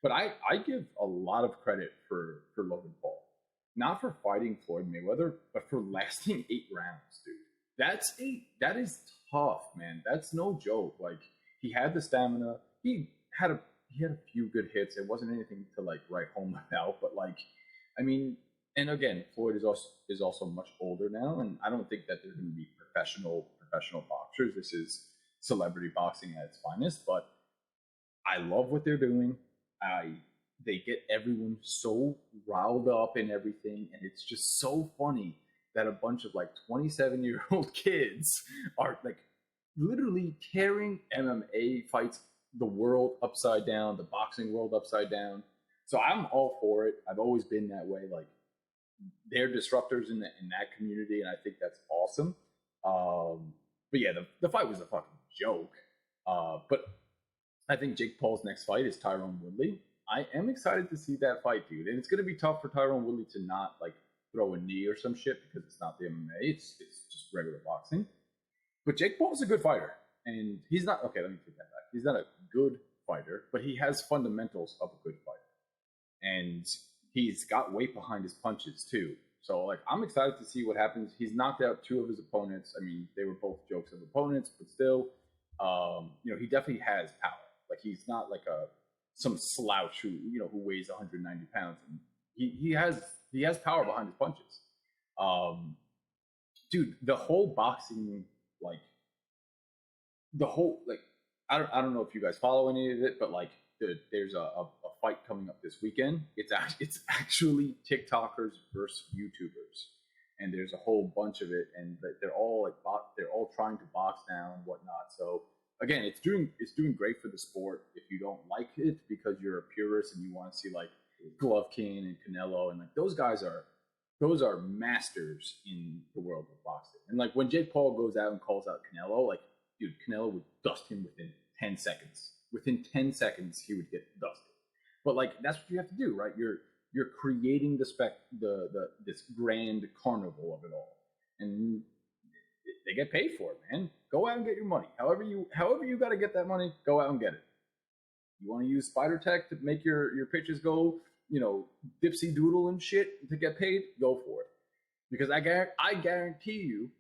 But I give a lot of credit for Logan Paul. Not for fighting Floyd Mayweather, but for lasting 8 rounds, dude. That is tough, man. That's no joke. Like, he had the stamina. He had a few good hits. It wasn't anything to like write home about, but like, I mean, and again, Floyd is also much older now, and I don't think that they're going to be professional boxers. This is celebrity boxing at its finest, but I love what they're doing. They get everyone so riled up and everything, and it's just so funny that a bunch of like 27-year-old kids are like literally tearing MMA fights, the world upside down, the boxing world upside down. So I'm all for it. I've always been that way. Like, they're disruptors in that community, and I think that's awesome. But yeah, the fight was a fucking joke. But I think Jake Paul's next fight is Tyron Woodley. I am excited to see that fight, dude. And it's going to be tough for Tyron Woodley to not like throw a knee or some shit because it's not the MMA. It's just regular boxing. But Jake Paul's a good fighter. And he's not, okay, let me take that back. He's not a good fighter, but he has fundamentals of a good fighter. And he's got weight behind his punches too. So like, I'm excited to see what happens. He's knocked out 2 of his opponents. I mean, they were both jokes of opponents, but still, he definitely has power. Like, he's not like some slouch who weighs 190 pounds. And he has power behind his punches. Dude, the whole boxing, like, I don't know if you guys follow any of it, but like, there's a fight coming up this weekend. It's actually TikTokers versus YouTubers, and there's a whole bunch of it, and they're all trying to box now and whatnot. So again, it's doing great for the sport. If you don't like it because you're a purist and you want to see like Golovkin and Canelo, and like those are masters in the world of boxing. And like, when Jake Paul goes out and calls out Canelo, like, dude, Canelo would dust him within 10 seconds. Within 10 seconds, he would get dusted. But like, that's what you have to do, right? You're creating this grand carnival of it all, and they get paid for it, man. Go out and get your money. However you got to get that money, go out and get it. You want to use Spider Tech to make your pitches go, dipsy doodle and shit to get paid? Go for it. Because I guarantee you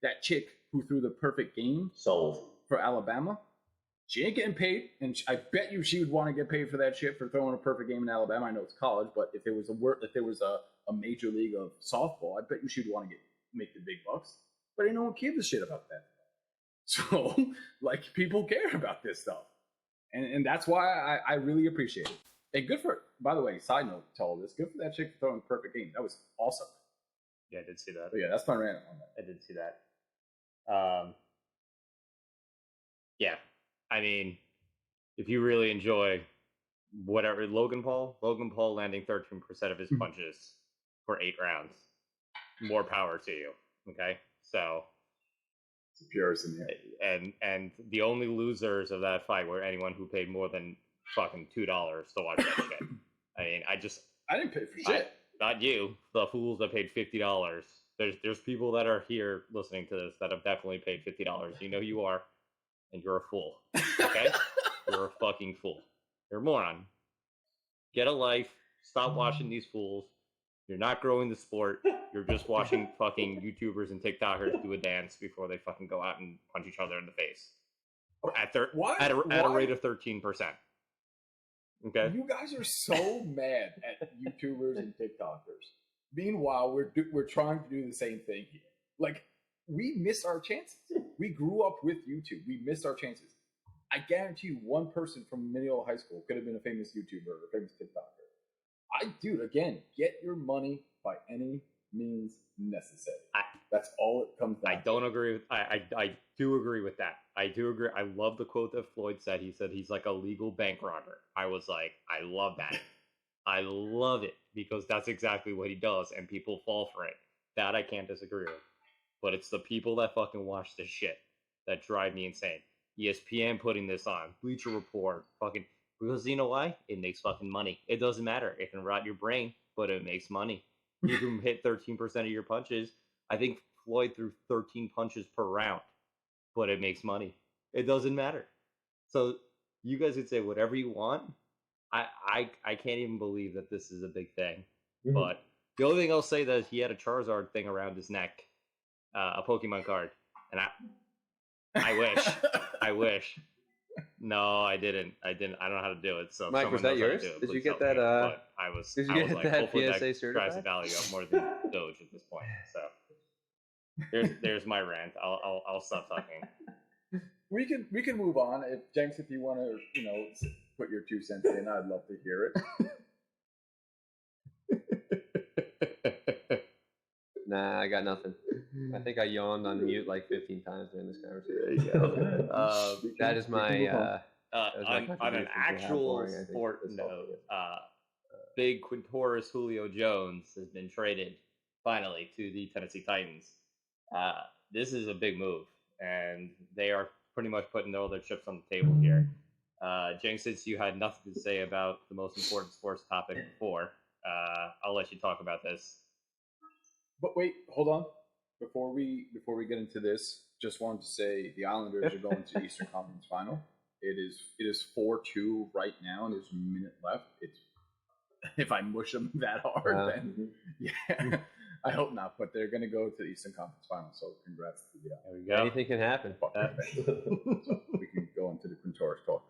that chick who threw the perfect game sold for Alabama, she ain't getting paid, and I bet you she would want to get paid for that shit for throwing a perfect game in Alabama. I know it's college, but if there was a major league of softball, I bet you she'd want to make the big bucks. But no one gives a shit about that. So, like, people care about this stuff. And that's why I really appreciate it. And good for, by the way, side note to all this, good for that chick for throwing the perfect game. That was awesome. Yeah, I did see that. But yeah, that's my rant on that. I did see that. Yeah, I mean, if you really enjoy whatever Logan Paul landing 13% of his punches for 8 rounds, more power to you. Okay, so it's the purest in here. And the only losers of that fight were anyone who paid more than fucking $2 to watch that shit. I mean, I didn't pay for shit. Not you, the fools that paid $50. There's people that are here listening to this that have definitely paid $50. You know you are, and you're a fool. Okay, you're a fucking fool. You're a moron. Get a life. Stop watching these fools. You're not growing the sport. You're just watching fucking YouTubers and TikTokers do a dance before they fucking go out and punch each other in the face. At a rate of 13%. Okay. You guys are so mad at YouTubers and TikTokers. Meanwhile, we're trying to do the same thing here. Like, we miss our chances. We grew up with YouTube. We missed our chances. I guarantee you, one person from Mineola High School could have been a famous YouTuber or a famous TikToker. Dude, again, get your money by any means necessary. That's all it comes down to. I don't agree with. I do agree with that. I do agree. I love the quote that Floyd said. He said he's like a legal bank robber. I was like, I love that. I love it because that's exactly what he does, and people fall for it. That I can't disagree with. But it's the people that fucking watch this shit that drive me insane. ESPN putting this on, Bleacher Report, fucking. Because you know why? It makes fucking money. It doesn't matter. It can rot your brain, but it makes money. You can hit 13% of your punches. I think Floyd threw 13 punches per round, but it makes money. It doesn't matter. So you guys could say whatever you want. I can't even believe that this is a big thing. Mm-hmm. But the only thing I'll say that he had a Charizard thing around his neck, a Pokemon card, and I wish. No, I didn't. I don't know how to do it. So, Mike, was that yours? Did you get that? Did you get like, that PSA certified? Drives the value up more than Doge at this point. So, there's my rant. I'll stop talking. We can move on. If James, if you want to, put your 2 cents in, I'd love to hear it. Nah, I got nothing. I think I yawned on mute like 15 times during this conversation. That is my. On an actual sport note, big Quintoris Julio Jones has been traded finally to the Tennessee Titans. This is a big move, and they are pretty much putting all their chips on the table here. James, since you had nothing to say about the most important sports topic before, I'll let you talk about this. But wait, hold on. Before we get into this, just wanted to say the Islanders are going to the Eastern Conference Final. It is 4-2 right now, and there's a minute left. It's if I mush them that hard, then yeah, I hope not. But they're going to go to the Eastern Conference Final. So congrats to the There we go. Anything can happen. So we can go into the Quintoris talk.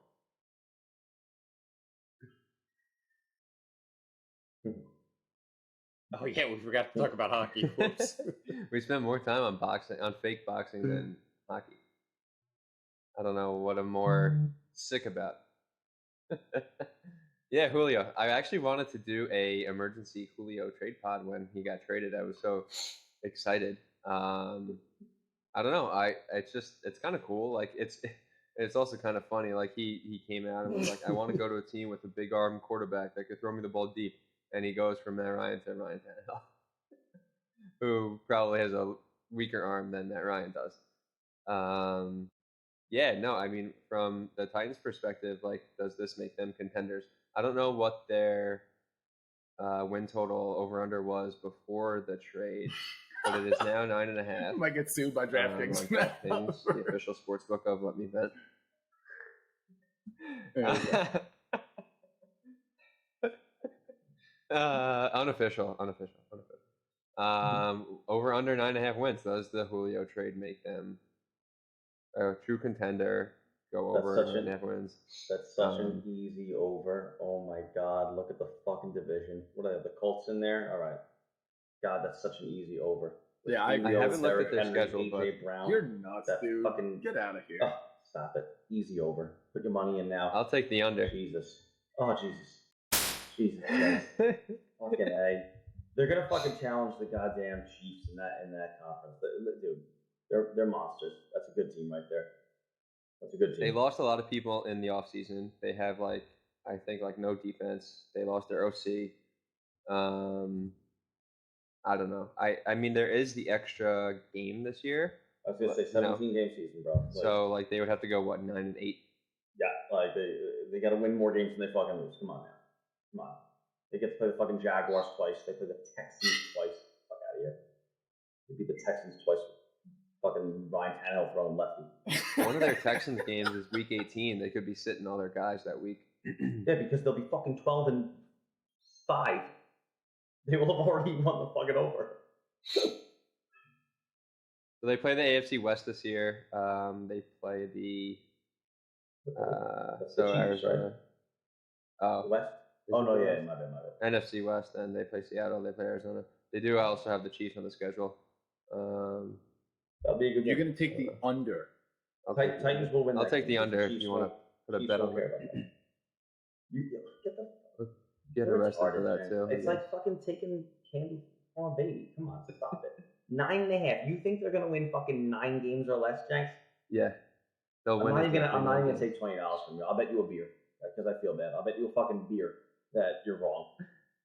Oh yeah, we forgot to talk about hockey. We spend more time on fake boxing than hockey. I don't know what I'm more sick about. Yeah, Julio. I actually wanted to do a emergency Julio trade pod when he got traded. I was so excited. I don't know. It's kind of cool. Like it's also kind of funny. Like he came out and was like, I want to go to a team with a big arm quarterback that could throw me the ball deep. And he goes from Matt Ryan to Ryan Tannehill, who probably has a weaker arm than Matt Ryan does. Yeah, no, I mean, from the Titans' perspective, like, does this make them contenders? I don't know what their win total over/under was before the trade, but it is now 9.5. You might get sued by DraftKings. The official sports book of Let Me Bet. Unofficial. Over under 9.5 wins. Does the Julio trade make them a true contender? Go over 9.5 wins. That's such an easy over. Oh my God! Look at the fucking division. What are the Colts in there? All right. God, that's such an easy over. Yeah, I haven't looked at their Henry, schedule, AJ Brown. You're nuts, That dude. fucking- Get out of here. Oh, stop it. Easy over. Put your money in now. I'll take the under. Jesus. Oh, Jesus. Jesus Christ. Fucking A. They're gonna fucking challenge the goddamn Chiefs in that conference. Dude, they're monsters. That's a good team right there. That's a good team. They lost a lot of people in the offseason. They have I think no defense. They lost their OC. I don't know. I mean, there is the extra game this year. I was gonna say 17-game season, bro. So they would have to go 9-8. Yeah, they got to win more games than they fucking lose. Come on now, come on. They get to play the fucking Jaguars twice. They play the Texans twice. Fuck out of here. They beat the Texans twice. Fucking Ryan Tannehill throwing lefty. One of their Texans games is week 18. They could be sitting all their guys that week. Yeah, because they'll be fucking 12-5. They will have already won the fucking over. So they play the AFC West this year. They play the Chiefs, Arizona. right? Oh, West. Oh no, yeah, my bad. NFC West, and they play Seattle. They play Arizona. They do also have the Chiefs on the schedule. That'll be a good. You're game. gonna take the under. Titans will win. I'll that take game. the under if Chiefs you want to put a Chiefs bet don't on care it. about that. You Get You're arrested for retarded, that man. too. It's like fucking taking candy from a baby. Come on, stop it. 9.5. You think they're gonna win fucking 9 games or less, Jenks? Yeah, they'll win. I'm not even gonna take $20 from you. I'll bet you a beer because I feel bad. I'll bet you a fucking beer that you're wrong.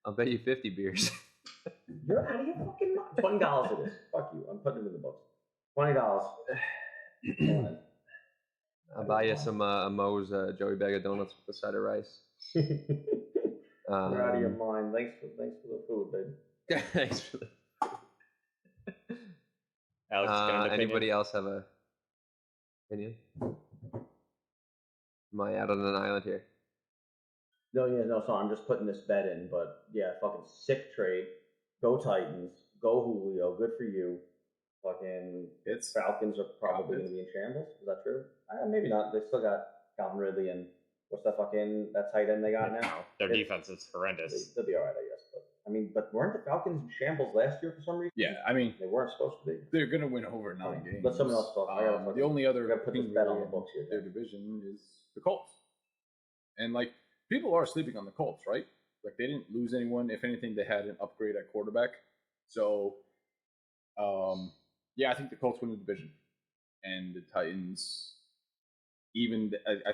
I'll bet you 50 beers. You're out of your fucking mind. $20 it is. Fuck you. I'm putting it in the books. $20. I'll buy you some Moe's Joey Bag of Donuts with a side of rice. You're out of your mind. Thanks for the food, baby. Thanks for the. Alex, got an opinion? Anybody else have a opinion? Am I out on an island here? No. So I'm just putting this bet in, but yeah, fucking sick trade. Go Titans. Go Julio. Good for you. Fucking Falcons are probably going to be in shambles. Is that true? Maybe not. They still got Calvin Ridley and what's that tight end they got now? Their defense is horrendous. They'll be all right, I guess. But weren't the Falcons in shambles last year for some reason? Yeah, I mean they weren't supposed to be. They're gonna win over 9 games. Let someone else talk. The only other put this bet on the books here. Their division is the Colts, and people are sleeping on the Colts, right? Like they didn't lose anyone. If anything, they had an upgrade at quarterback. So, yeah, I think the Colts win the division, and the Titans. I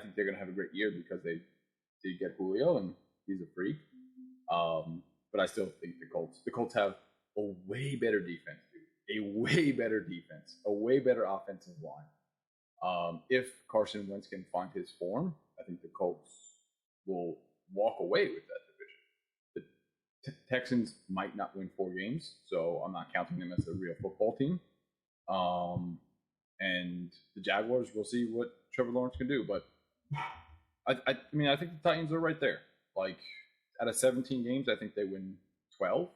think they're gonna have a great year because they did get Julio, and he's a freak. But I still think the Colts have a way better defense, dude. A way better defense, a way better offensive line. If Carson Wentz can find his form, I think the Colts will walk away with that division. The Texans might not win 4 games, so I'm not counting them as a real football team. And the Jaguars, we'll see what Trevor Lawrence can do. But I mean, I think the Titans are right there. Out of 17 games, I think they win 12.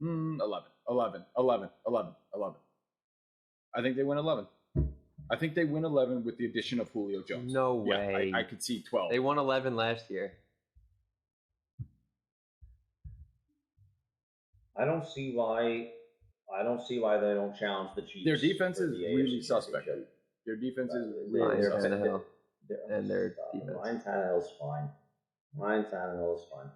11. I think they win 11. I think they win 11 with the addition of Julio Jones. No way. I could see 12. They won 11 last year. I don't see why they don't challenge the Chiefs. Their defense is the really AFC suspect. Championship. Their defense is Ryan really suspect. Tannehill and their defense. Ryan Tannehill's fine.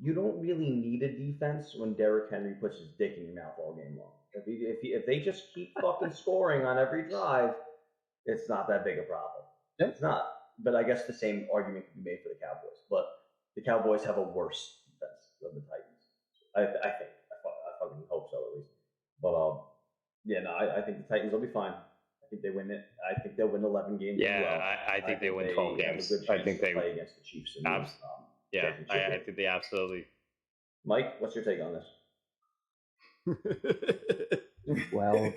You don't really need a defense when Derrick Henry puts his dick in your mouth all game long. If they just keep fucking scoring on every drive, it's not that big a problem. Yeah. It's not. But I guess the same argument can be made for the Cowboys. But the Cowboys have a worse defense than the Titans. I think. I fucking hope so at least. But yeah, no, I think the Titans will be fine. I think they win it. I think they'll win 11 games. Yeah, as well. I think they win 12 games. I think they play against the Chiefs. Yeah, I think they absolutely. Mike, what's your take on this? 12.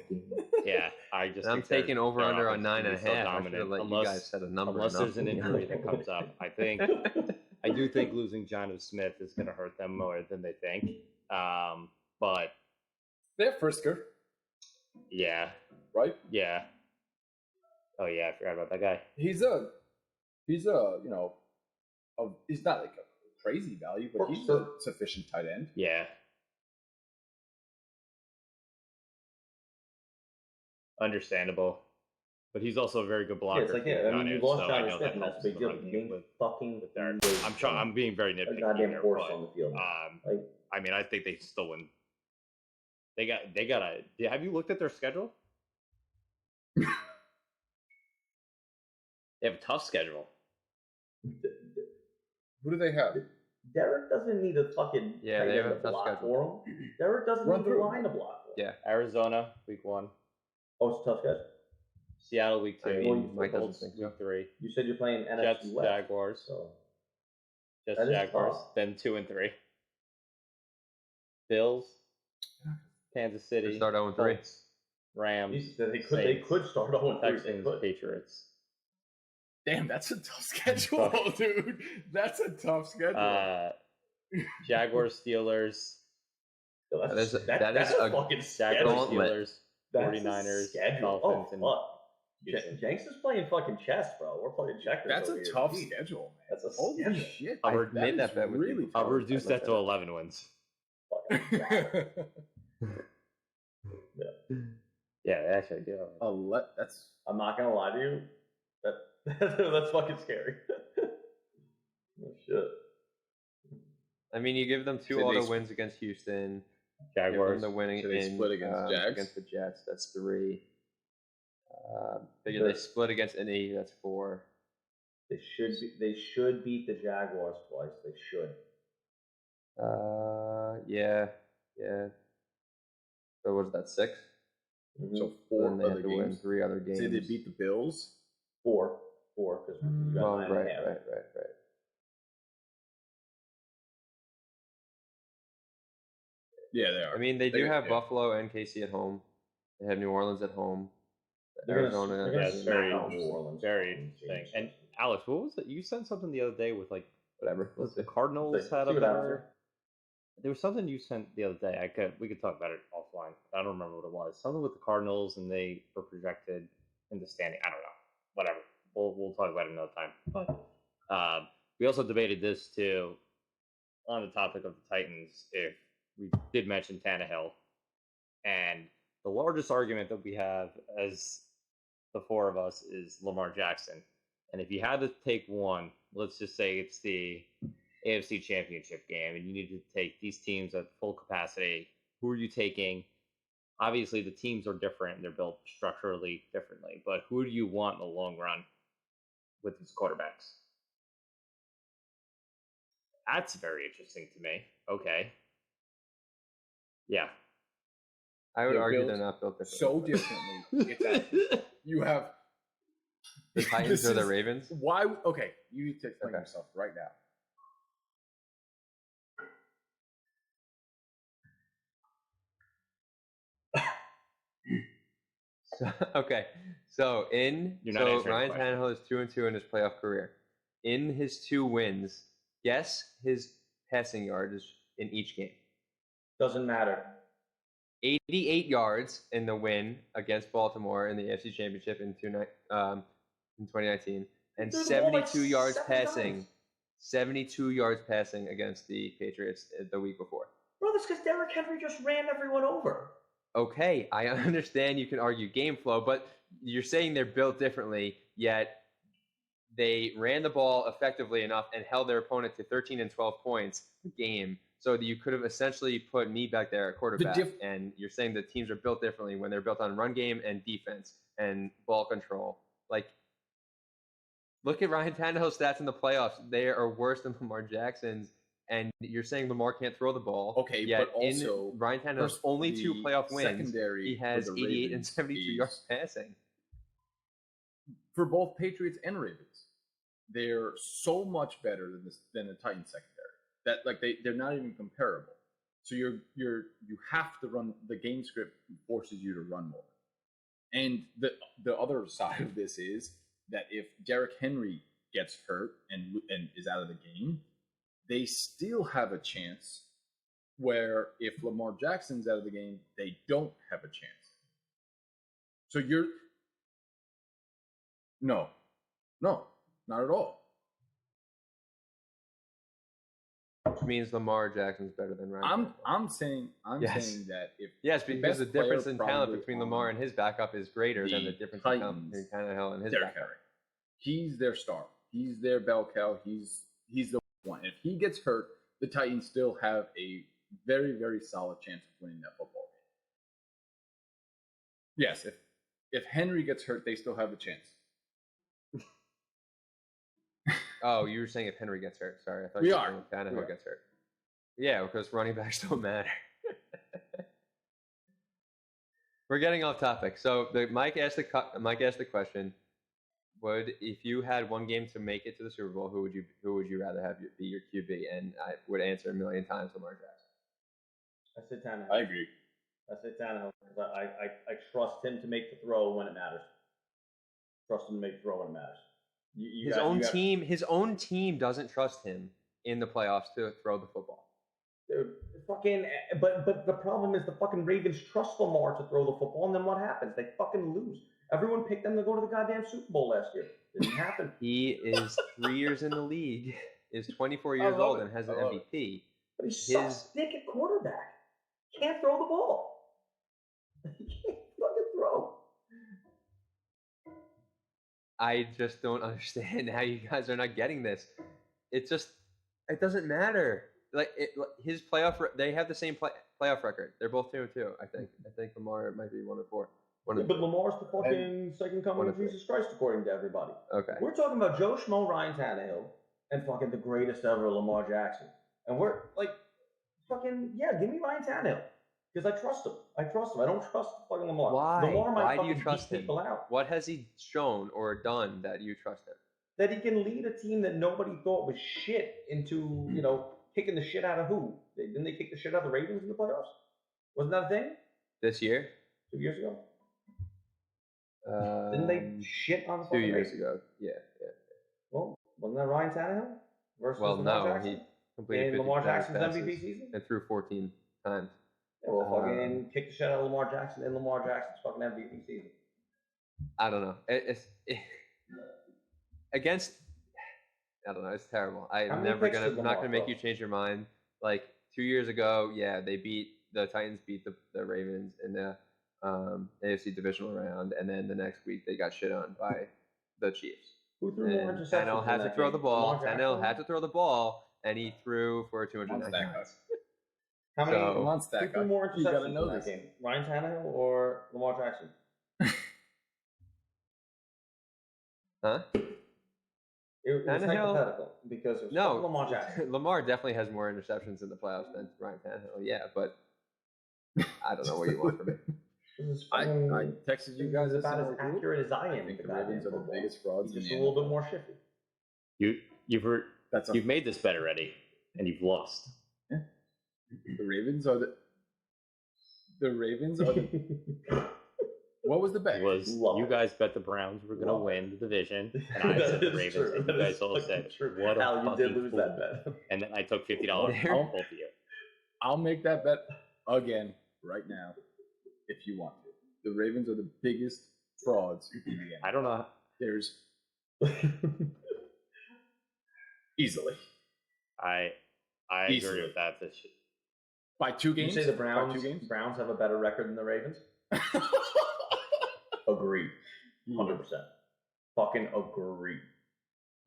Yeah, I just. I'm taking over under on 9.5. I should have let you guys set a number. Unless there's an injury that comes up, I do think losing Jonnu Smith is going to hurt them more than they think. But They have Frisker, yeah, right? yeah. Oh yeah, I forgot about that guy. He's he's not like a crazy value, but he's a sufficient tight end. Yeah, understandable. But he's also a very good blocker. Yeah, it's like, for yeah, the I mean, you Niners, lost so I Jonathan know Smith, that and that's helps a big the deal. run The game game with fucking Derek. was I'm being very a nitpicky goddamn here, horse but on the field. Like, I mean, I think they still win. They got a. Have you looked at their schedule? They have a tough schedule. Who do they have? Derek doesn't need a fucking Yeah, tight they have end a to tough block schedule. for him. Derek doesn't Run need the through. line to block for him. Yeah. Arizona week 1, Oh, it's a tough schedule. Seattle week 2, I mean, Mike doesn't Colts think so. week 3, You said you're playing NFC Jets West. Jaguars, So Jets that is Jaguars, tough. then 2 and 3. Bills, Kansas City, Start 0-3. Colts, Rams, they Saints, could start 0-3. They Texans, could. Patriots. Damn, that's a tough schedule, dude. That's a tough schedule. Jaguars, Steelers, That's that a is a fucking Jaguars, schedule. Gauntlet. Steelers, That's a 49ers, schedule. Dolphins, and fuck. Houston. Jenks is playing fucking chess, bro. We're playing checkers. That's over a here. tough Jeez. schedule, man. That's a Holy schedule. shit. I'll That made that is bet with you really before. I'll reduce I that looked to at it. 11 wins. Yeah, actually, I do. That's I'm not gonna lie to you. That's fucking scary. Oh shit. I mean, you give them 2 So they auto sp- wins against Houston. Jaguars. Give them the winning So they in, split against Jags? against the Jets. That's 3. They split against Indy. That's 4. They should beat the Jaguars twice. They should. Yeah. So what is that, 6? Mhm. so So then 4 they have other to win games. 3 other games. Say they beat the Bills. 4 because you got Oh, 9 right. and a half. Yeah, they are. I mean, they do They- have yeah. Buffalo and KC at home. They have New Orleans at home. They're Arizona. gonna Yeah, it's smack very out New Orleans. very Fucking interesting. James And Johnson. Alex, what was it? You sent something the other day with like Whatever. was the See. Cardinals See had a what better. happens. There was something you sent the other day. We could talk about it offline. I don't remember what it was. Something with the Cardinals and they were projected in the standing. I don't know. Whatever. We'll talk about it another time. But we also debated this too on the topic of the Titans. If we did mention Tannehill, and the largest argument that we have as the 4 of us is Lamar Jackson. And if you had to take one, let's just say it's the AFC Championship game, and you need to take these teams at full capacity, who are you taking? Obviously, the teams are different and they're built structurally differently, but who do you want in the long run with these quarterbacks? That's very interesting to me. Okay. Yeah. I would They're argue built they're not built differently. so differently. It's actually, you have The Titans this or the is- Ravens? Why? Okay, you need to explain Okay. yourself right now. So in You're not answering the Ryan question. Tannehill is 2-2 in his playoff career. In his 2 wins, guess his passing yards in each game. Doesn't matter. 88 yards in the win against Baltimore in the AFC Championship in 2019, and Dude, 72 like yards 7 passing. times. 72 yards passing against the Patriots the week before. Bro, that's because Derrick Henry just ran everyone over. Okay, I understand you can argue game flow, but you're saying they're built differently, yet they ran the ball effectively enough and held their opponent to 13 and 12 points a game, so that you could have essentially put me back there at quarterback. And you're saying the teams are built differently when they're built on run game and defense and ball control. Like, look at Ryan Tannehill's stats in the playoffs. They are worse than Lamar Jackson's. And you're saying Lamar can't throw the ball. Okay, yet but also in Ryan Tannehill's only 2 the playoff wins, secondary he for has the 88 and Ravens 72 is- yards passing. for both Patriots and Ravens. They're so much better than the Titans secondary that like they're not even comparable. So you have to run, the game script forces you to run more. And the other side of this is that if Derrick Henry gets hurt and is out of the game, they still have a chance. Where if Lamar Jackson's out of the game, they don't have a chance. So no, not at all. which means Lamar Jackson's better than Ryan. I'm saying that if because the difference in talent between Lamar on and his backup is greater than the difference in talent between Tannehill and his backup. He's their star. He's their bell cow. He's the one. If he gets hurt, the Titans still have a very, very solid chance of winning that football game. Yes, if Henry gets hurt, they still have a chance. Oh, you were saying if Henry gets hurt. Sorry, I thought we you were are. saying if Tannehill gets hurt. Yeah, because running backs don't matter. We're getting off topic. So Mike asked the question: if you had one game to make it to the Super Bowl, who would you rather have be your QB? And I would answer a million times Lamar Jackson. I said Tannehill. I agree. I said Tannehill because I trust him to make the throw when it matters. Trust him to make the throw when it matters. His own team doesn't trust him in the playoffs to throw the football. Dude, but the problem is the fucking Ravens trust Lamar to throw the football, and then what happens? They fucking lose. Everyone picked them to go to the goddamn Super Bowl last year. Didn't happen. He is 3 years in the league, is 24 years old, and has an MVP. But he sucks dick at quarterback. Can't throw the ball. He can't fucking throw. I just don't understand how you guys are not getting this. It doesn't matter. His playoff, they have the same playoff record. They're both 2-2. I think Lamar might be 1-4. But Lamar's the fucking second coming of Jesus Christ, according to everybody. Okay. We're talking about Joe Schmo, Ryan Tannehill, and fucking the greatest ever, Lamar Jackson. And we're like, fucking, give me Ryan Tannehill. Because I trust him. I don't trust fucking Lamar. Why? Lamar might Why do you trust him? people out. What has he shown or done that you trust him? That he can lead a team that nobody thought was shit into, kicking the shit out of who? Didn't they kick the shit out of the Ravens in the playoffs? Wasn't that a thing? This year? 2 years ago? Didn't they shit on the 2 years Ravens? ago? Yeah. Well, wasn't that Ryan Tannehill versus Lamar Jackson? He completed in 50% Lamar Jackson's passes MVP season? and threw 14 times. Yeah, well, fucking kick the shit out of Lamar Jackson in Lamar Jackson's fucking MVP season. I don't know. Against, I don't know. It's terrible. I'm not going to make you change your mind. Like 2 years ago, the Titans beat the Ravens in the AFC divisional round, and then the next week they got shit on by the Chiefs. Who threw more interceptions? Tannehill had to throw the ball. Tannehill had to throw the ball, and he threw for 209 yards. How many months that threw more interceptions in that game? Ryan Tannehill or Lamar Jackson? Huh? It was hypothetical because it was Lamar Jackson. Lamar definitely has more interceptions in the playoffs than Ryan Tannehill. Yeah, but I don't know what you want from me. I texted you guys about as accurate as I am. I think the Ravens are the biggest frauds. Just a little bit more shifty. You've made this bet already, and you've lost. Yeah. The Ravens are the. What was the bet? You guys bet the Browns were going to win the division, and I said the Ravens, and you guys all said, "What a fucking you did lose fool." that bet. And then I took $50 from both of you. I'll make that bet again right now if you want to. The Ravens are the biggest frauds in the game. I don't know. There's easily. I agree with that. By 2 games? You say the Browns have a better record than the Ravens? Agree. 100%. Fucking agree.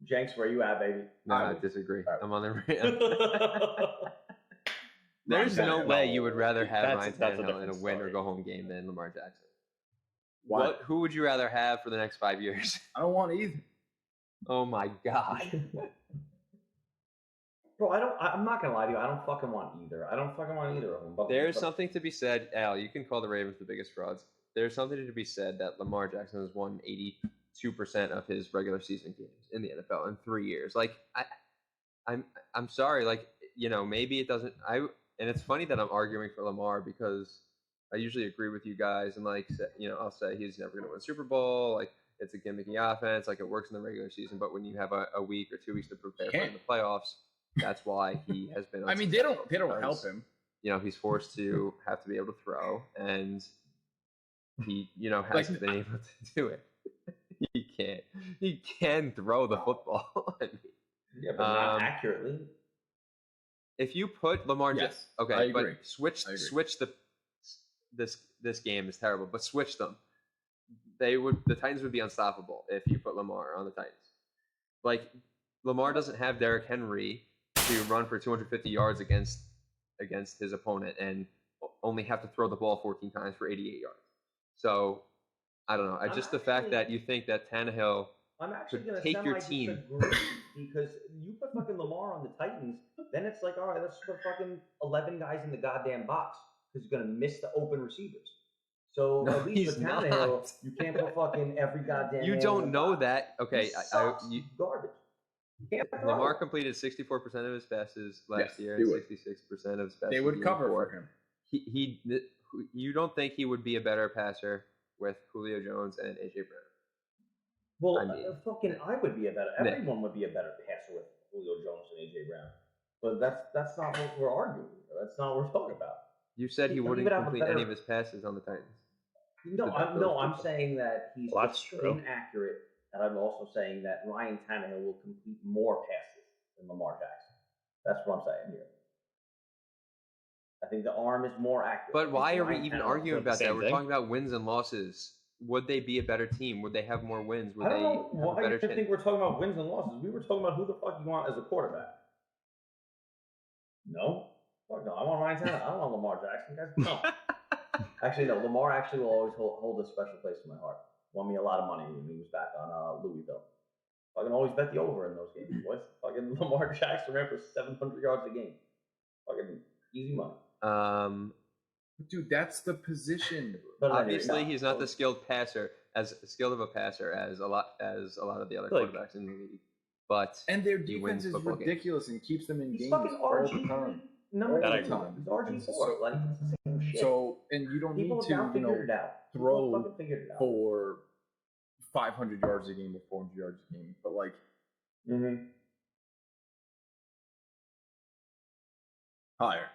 Jenks, where you at, baby? No, I disagree. I'm on the rant. There's no way you would rather have Ryan Tannehill in a win or go home game than Lamar Jackson. What? Who would you rather have for the next 5 years? I don't want either. Oh my God. Bro, I'm not gonna lie to you. I don't fucking want either. I don't fucking want either of them. There's something to be said, Al. You can call the Ravens the biggest frauds. There's something to be said that Lamar Jackson has won 82% of his regular season games in the NFL in 3 years. Like, I'm sorry. Like, maybe it doesn't. And it's funny that I'm arguing for Lamar because I usually agree with you guys and I'll say he's never going to win a Super Bowl. Like, it's a gimmicky offense. Like, it works in the regular season, but when you have a week or 2 weeks to prepare for the playoffs. That's why he has been. I mean, they don't help him. He's forced to have to be able to throw, and he, hasn't been able to do it. He can throw the football. Yeah, but not accurately. if you put Lamar, Yes, okay, I agree. but switch this game is terrible, but switch them. The Titans would be unstoppable if you put Lamar on the Titans. Like Lamar doesn't have Derrick Henry to run for 250 yards against his opponent and only have to throw the ball 14 times for 88 yards. So I don't know. The fact that you think that Tannehill I'm actually going to take your team disagree because you put fucking Lamar on the Titans, then it's like, all right, let's put fucking 11 guys in the goddamn box because you're going to miss the open receivers. So No, at least he's with Tannehill, not. you can't put fucking every goddamn. You man don't in the know box. that. Okay, He sucks. Garbage. You can't throw Lamar it. completed 64% of his passes last year he and would. 66% of his passes. They would cover for him. You don't think he would be a better passer with Julio Jones and AJ Brown? Well, I mean, everyone would be a better passer with Julio Jones and AJ Brown. But that's not what we're arguing. That's not what we're talking about. You said he wouldn't complete any of his passes on the Titans. I'm saying that he's that's true. inaccurate, and I'm also saying that Ryan Tannehill will complete more passes than Lamar Jackson. That's what I'm saying here. I think the arm is more accurate. But why are we even arguing about that? Same We're thing. talking about wins and losses. Would they be a better team? Would they have more wins? Would I don't they know have a why better you chance? think we're talking about wins and losses. We were talking about who the fuck you want as a quarterback. No? Fuck no. I want Ryan Tannehill. I don't want Lamar Jackson. Guys, no. Actually, no. Lamar actually will always hold a special place in my heart. Won me a lot of money when he was back on Louisville. I can always bet the over in those games. Boys. Fucking Lamar Jackson ran for 700 yards a game. Fucking easy money. Dude, that's the position. But Obviously, he's not the skilled passer, as skilled of a passer as a lot of the other quarterbacks in the league. But And their he defense wins is football games. ridiculous and keeps them in He's games fucking all the RG3. time. Number That I 8 agree. He's RG4. Like, it's the same shit. So, and you don't People need to, have figured it out. throw People fucking figured it out. for 500 yards a game or 400 yards a game, but like, Mm-hmm. higher.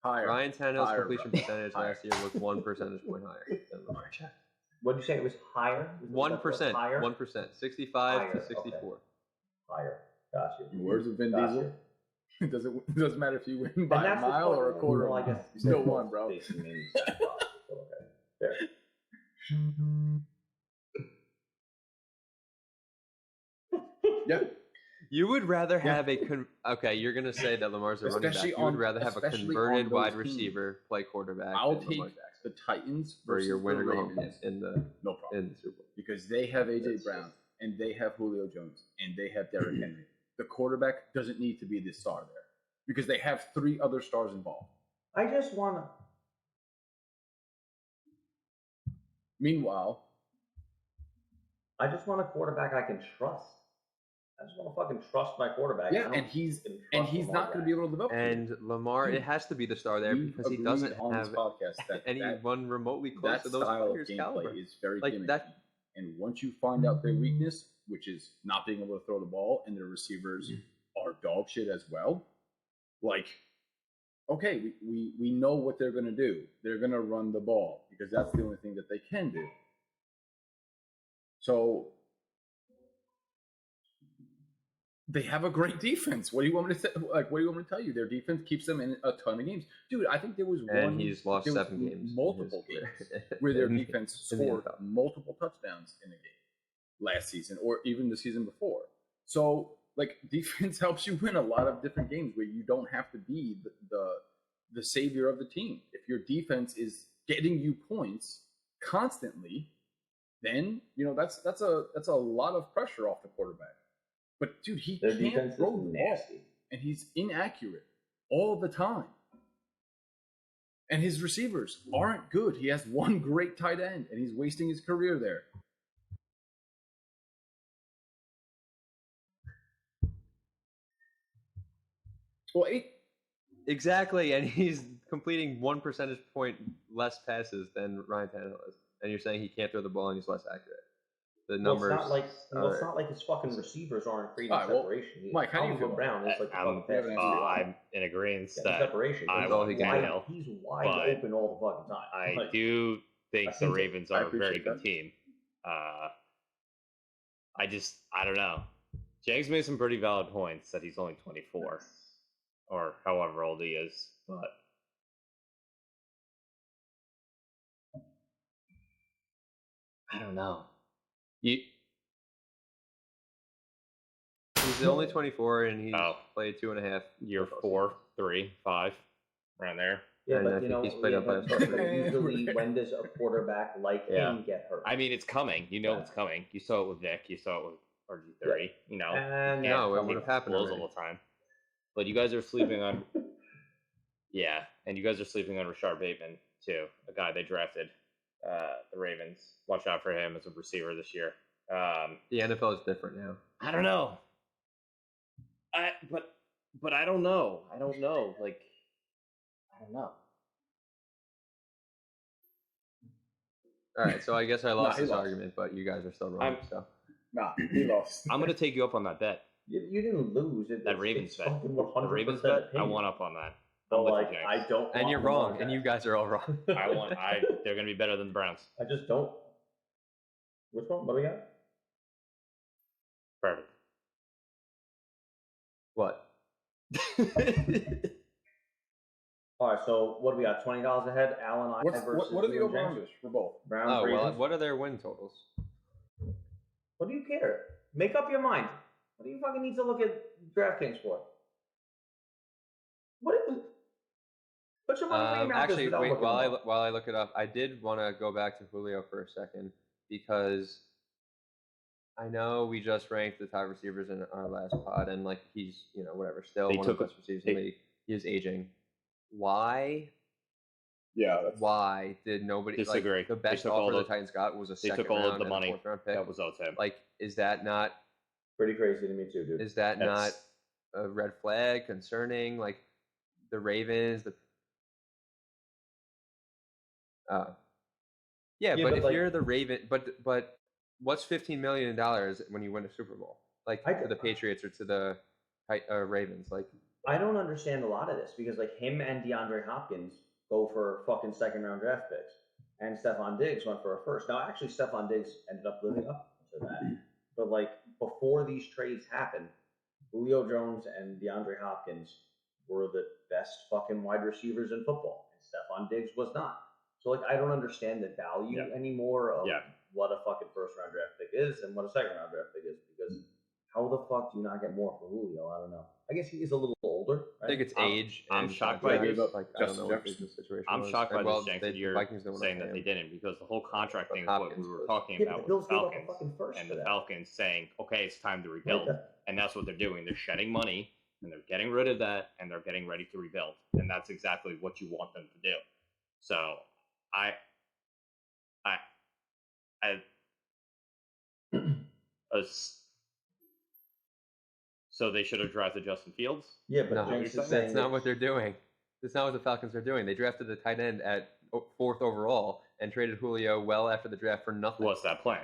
Ryan Tannehill's Higher, completion bro. percentage Higher. last year was 1 percentage point higher than Lamar Jackson. What did you say? It was higher? 1%. Higher? 1%. 65 Higher, to 64. okay. Higher. Gotcha. Words of Vin Gotcha. Diesel. It doesn't matter if you win by a that's mile what's or a fucking- quarter. well, I of a guess mile. You still won, bro. Basically means okay. Fair. Yeah. You would rather have okay, you're going to say that Lamar's a running back. Especially You would on- rather have a especially converted on those wide teams. receiver play quarterback I'll than take Lamar Jackson the Titans for versus your winner the go home Ravens. in the No problem. Super Bowl. Because they have AJ That's Brown just- and they have Julio Jones and they have Derrick Henry. The quarterback doesn't need to be the star there because they have 3 other stars involved. I just want to. Meanwhile, I just want a quarterback I can trust. I just want to fucking trust my quarterback. yeah, and he's not going to be able to live up to it. And Lamar, it has to be the star there We've because he agreed doesn't on have this podcast that anyone remotely close that to those style of players' caliber. gameplay is very Like gimmicky. that- And once you find out their weakness, which is not being able to throw the ball, and their receivers are dog shit as well, like, okay, we know what they're going to do. They're going to run the ball because that's the only thing that they can do. So they have a great defense. What do you want me to say? Like, what do you want me to tell you? Their defense keeps them in a ton of games, dude. I think there was And he's lost there was 7 games. multiple in his games career. where their In- defense in the scored NFL. multiple touchdowns in a game last season or even the season before. So, like, defense helps you win a lot of different games where you don't have to be the savior of the team. If your defense is getting you points constantly, then that's a lot of pressure off the quarterback. But dude, he Their can't defense throw is the ball, nasty. and he's inaccurate all the time. And his receivers aren't good. He has one great tight end, and he's wasting his career there. Well, Exactly, and he's completing 1 percentage point less passes than Ryan Tannehill is. And you're saying he can't throw the ball and he's less accurate. The numbers. It's not like his fucking receivers aren't creating All right, well, separation. Mike, how do you Hollywood feel Brown is like the I'm, fucking fastest I'm in agreement that separation. I He's will want get wide- Tannehill. He's wide but open all the fucking time. I Like, do think I the think Ravens I are a very appreciate good that. team. I don't know. James made some pretty valid points that he's only 24, or however old he is, but I don't know. He's only 24, and he's played 2.5 year 4, 3, 5, around there. Yeah, And I but think he's played up but usually when does a quarterback like him get hurt? I mean, it's coming. You know, it's coming. You saw it with Vic. You saw it with RG3. You know, And no, it would have happened all the time. But you guys are sleeping on. Yeah, and you guys are sleeping on Rashard Bateman too, a guy they drafted. The Ravens. Watch out for him as a receiver this year. The NFL is different now. I don't know. But I don't know. I don't know. Like, I don't know. All right, so I guess I lost this argument, but you guys are still wrong. Nah, he lost. I'm gonna take you up on that bet. You didn't lose. That Ravens bet. The Ravens bet. I won up on that. But like, I don't. And you're wrong, and you guys are all wrong. They're gonna be better than the Browns. I just don't. Which one? What do we got? Perfect. What? All right, so what do we got? $20 ahead. Allen, I versus. What are the over-unders for both? Browns, Ravens? What are their win totals? What do you care? Make up your mind. What do you fucking need to look at DraftKings for? Put your money where your mouth actually, is wait. While I look it up, I did want to go back to Julio for a second because I know we just ranked the top receivers in our last pod, and like he's whatever, still one of the best receivers in the league. He is aging. Why? Yeah. Why did nobody disagree? Like, the best offer the Titans got was a second round and a 4th round pick. That was all him. Like, is that not pretty crazy to me too, dude? Is that not a red flag concerning like the Ravens? But if you're the Raven, but what's $15 million when you win a Super Bowl? Like to the Patriots or to the Ravens? Like, I don't understand a lot of this because like him and DeAndre Hopkins go for fucking 2nd round draft picks, and Stephon Diggs went for a 1st. Now, actually, Stephon Diggs ended up living up to that, but like before these trades happened, Julio Jones and DeAndre Hopkins were the best fucking wide receivers in football, and Stephon Diggs was not. So, like, I don't understand the value anymore of what a fucking 1st round draft pick is and what a 2nd round draft pick is, because how the fuck do you not get more for Julio? I don't know. I guess he is a little older. Right? I think it's age. I'm shocked by this. Like, I don't know what the situation I'm shocked by this, Jenks, that you're Vikings saying that they didn't, because the whole contract thing is what we were talking about with the Falcons. And the Falcons saying, okay, it's time to rebuild. And that's what they're doing. They're shedding money, and they're getting rid of that, and they're getting ready to rebuild. And that's exactly what you want them to do. So, so they should have drafted Justin Fields? Yeah, but no, that's not what they're doing. That's not what the Falcons are doing. They drafted the tight end at 4th overall and traded Julio well after the draft for nothing. What's that plan?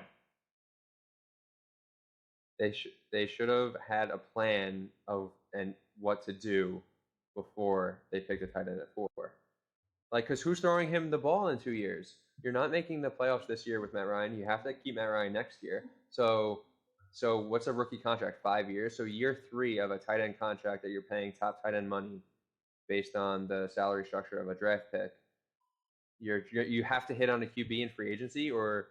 They should have had a plan of and what to do before they picked a tight end at 4. Like, because who's throwing him the ball in 2 years? You're not making the playoffs this year with Matt Ryan. You have to keep Matt Ryan next year. So what's a rookie contract? 5 years. So year 3 of a tight end contract that you're paying top tight end money based on the salary structure of a draft pick. You have to hit on a QB in free agency or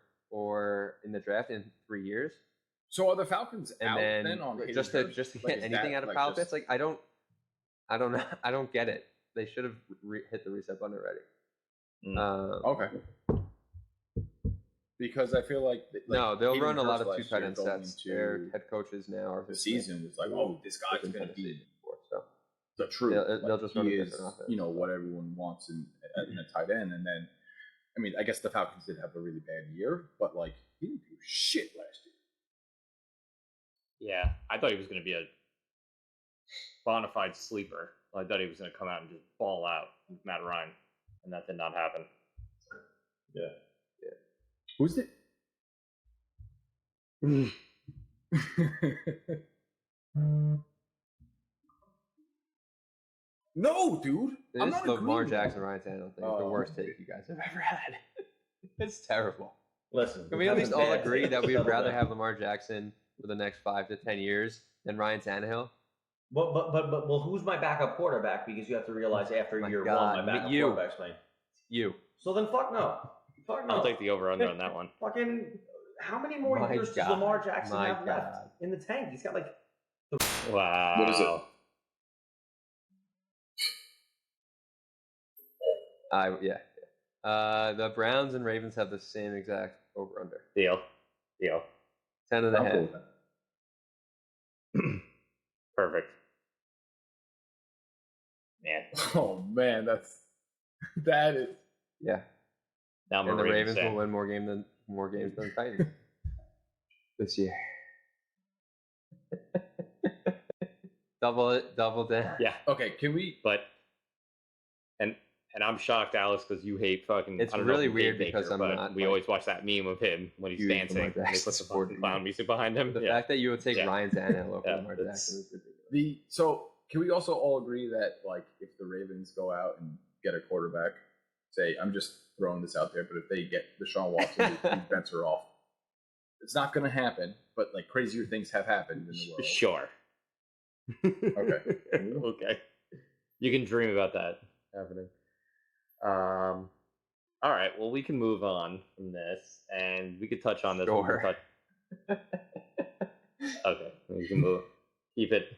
in the draft in 3 years. So are the Falcons and out then on just to get anything out of Kyle Pitts? Like, I don't know. I don't get it. They should have hit the reset button already. Okay. Because I feel like no, they'll run a lot of 2 tight end sets. Their head coaches now are the season was like, oh, this guy's going to be so the truth. They'll just run a different offense. What everyone wants in a tight end. And then, I mean, I guess the Falcons did have a really bad year, but like he didn't do shit last year. Yeah, I thought he was going to be a bona fide sleeper. I thought he was going to come out and just ball out with Matt Ryan, and that did not happen. Yeah. Who's it? No, dude. This is the Lamar Jackson, Ryan Tannehill thing. It's the worst take you guys have ever had. It's terrible. Listen, can we at least all agree that we would rather have Lamar Jackson for the next 5 to 10 years than Ryan Tannehill. Well, who's my backup quarterback? Because you have to realize after year one, my backup quarterback's playing. You. So then fuck no. I'll take the over-under on that one. Fucking, how many more years does Lamar Jackson have left in the tank? He's got like... Wow. What is it? The Browns and Ravens have the same exact over-under. Deal. 10.5. Perfect. Man. Oh man, that is. Yeah. Now and the Ravens will win more games than the Titans this year. double down. Yeah. Okay, can we? But and I'm shocked, Alex, because you hate fucking. It's really weird because I'm not. We always watch that meme of him when he's dancing. And they put the fucking clown music behind him. The fact that you would take Ryan Tannehill over Lamar Jackson is ridiculous. So can we also all agree that like if the Ravens go out and get a quarterback, say I'm just throwing this out there, but if they get Deshaun Watson, these bets are off. It's not going to happen, but like crazier things have happened in the world. Sure. Okay. Okay. You can dream about that happening. All right. Well, we can move on from this, and we could touch on this. Sure. Okay. We can move. Keep it.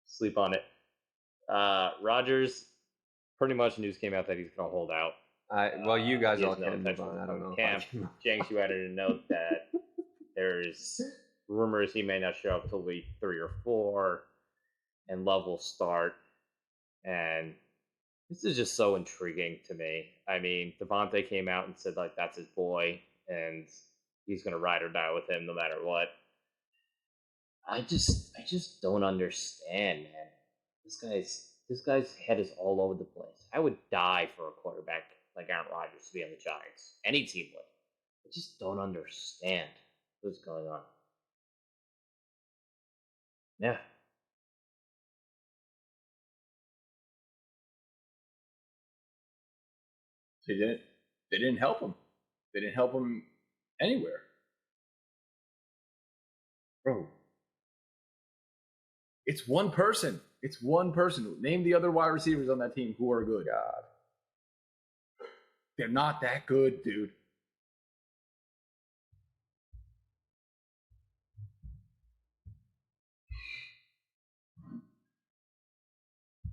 Sleep on it. Rodgers. Pretty much news came out that he's going to hold out. Well, you guys all can move on. I don't know. Camp. Jenks, you added a note that there's rumors he may not show up till week 3 or 4, and Love will start. And this is just so intriguing to me. I mean, Devontae came out and said like that's his boy, and he's gonna ride or die with him no matter what. I just don't understand, man. This guy's head is all over the place. I would die for a quarterback like Aaron Rodgers to be on the Giants. Any team would. I just don't understand what's going on. Yeah. They didn't help him. They didn't help him anywhere. Bro. It's one person. Name the other wide receivers on that team who are good. God. They're not that good, dude.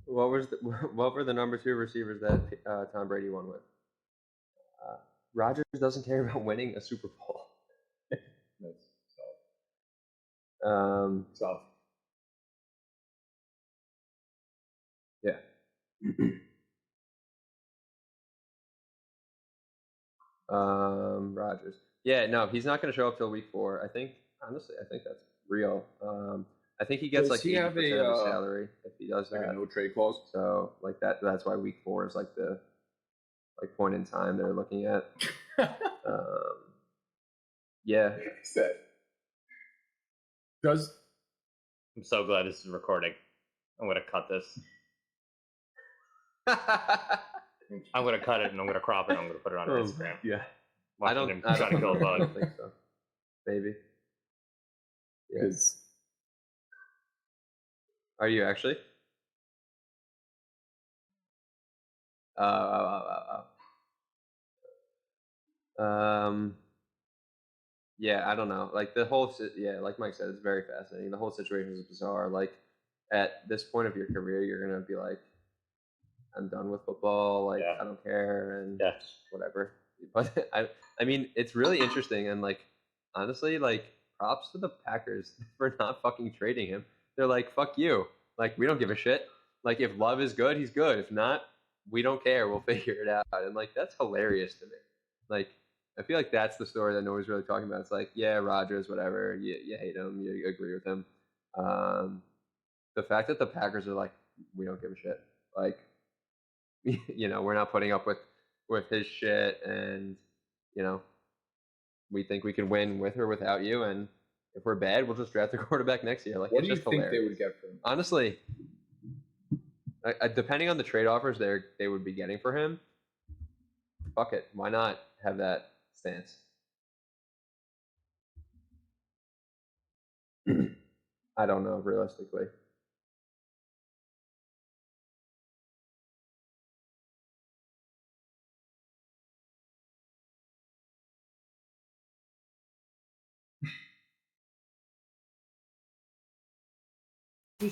What were the number 2 receivers that Tom Brady won with? Rodgers doesn't care about winning a Super Bowl. That's solid. Solid. Yeah. Rodgers. Yeah, no, he's not going to show up till week 4. Honestly, I think that's real. I think he gets like 80% of his salary if he does that. Like a no trade clause. So like that's why week 4 is like the point in time they're looking at. Yeah. I'm so glad this is recording. I'm gonna cut this. I'm gonna cut it and I'm gonna crop it and I'm gonna put it on Instagram. Yeah. I don't try to kill a bug. I don't think so. Maybe. Because are you actually? Yeah, I don't know. Like the whole, like Mike said, it's very fascinating. The whole situation is bizarre. Like at this point of your career, you're gonna be like, I'm done with football. Like I don't care and whatever. But I mean, it's really interesting and like honestly, like props to the Packers for not fucking trading him. They're like, fuck you. Like we don't give a shit. Like if Love is good, he's good. If not, we don't care. We'll figure it out. And like that's hilarious to me. Like I feel like that's the story that nobody's really talking about. It's like, yeah, Rodgers, whatever. You hate him. You agree with him. The fact that the Packers are like, we don't give a shit. Like, you know, we're not putting up with his shit, and you know, we think we can win with or without you. And if we're bad, we'll just draft a quarterback next year. Like, what it's do you just think hilarious. they would get for him? Honestly, depending on the trade offers they would be getting for him, fuck it. Why not have that stance? I don't know, realistically.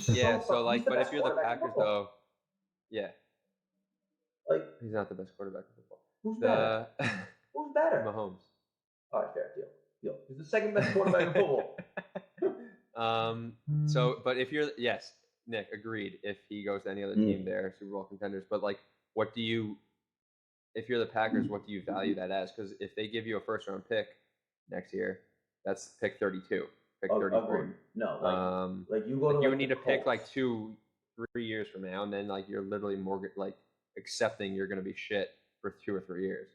Yeah, so like, but if you're the Packers, though, yeah, like he's not the best quarterback in football. Who's better? Who's better? Mahomes. All right, fair deal. He's the second best quarterback in football. So, but if you're, yes, Nick, agreed. If he goes to any other team, they're Super Bowl contenders. But like, what do you, if you're the Packers, what do you value that as? Because if they give you a first round pick next year, that's pick 32, pick 34. No, like you go to you would like need the to pick Colts. like 2-3 years from now, and then like you're literally more like accepting you're going to be shit for 2 or 3 years.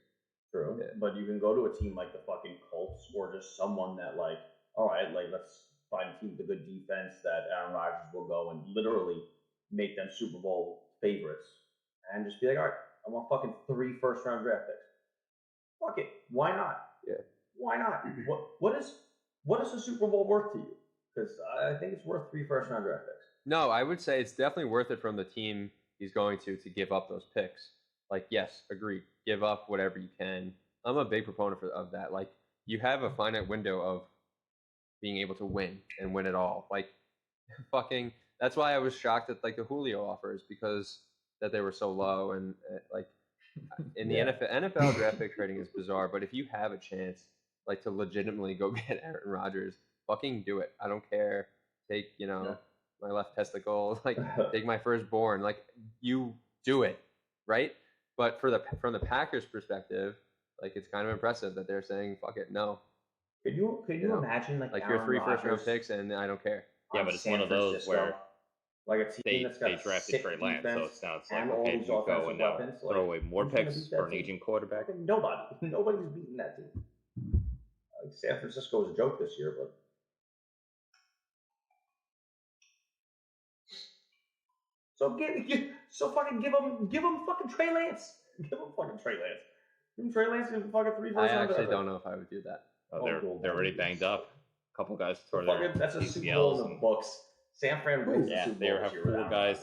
True, Yeah. but you can go to a team like the fucking Colts or just someone that like, all right, like let's find a team with a good defense that Aaron Rodgers will go and literally make them Super Bowl favorites, and just be like, all right, I want fucking 3 first-round draft picks. Fuck it, why not? Yeah, why not? What is a Super Bowl worth to you? Because I think it's worth 3 first-round draft picks. No, I would say it's definitely worth it from the team he's going to give up those picks. Like, yes, agree. Give up whatever you can. I'm a big proponent of that. Like, you have a finite window of being able to win and win it all. Like, fucking, that's why I was shocked at like the Julio offers, because that they were so low, and like in the NFL draft pick trading is bizarre. But if you have a chance, like, to legitimately go get Aaron Rodgers, fucking do it. I don't care. Take, my left testicle, like take my firstborn, like you do it, right? But from the Packers' perspective, like it's kind of impressive that they're saying, "Fuck it, no." Could you imagine like your 3 Aaron first-round picks, and I don't care. Yeah, but it's one of those where like a team that's got they drafted sick Trey Lance, so it's now it's like, and all okay, these you go offensive and now weapons, throw away more who's gonna picks beat that for an team? aging quarterback. Nobody's beating that team. Like San Francisco was a joke this year, but give him fucking Trey Lance. Give him fucking Trey Lance. Give him Trey Lance and fucking 3 first I round actually draft don't know if I would do that. They're already banged up. A couple guys tore their That's a Super Bowl in the books. San Fran wins the Super they Bowl have this 4 year guys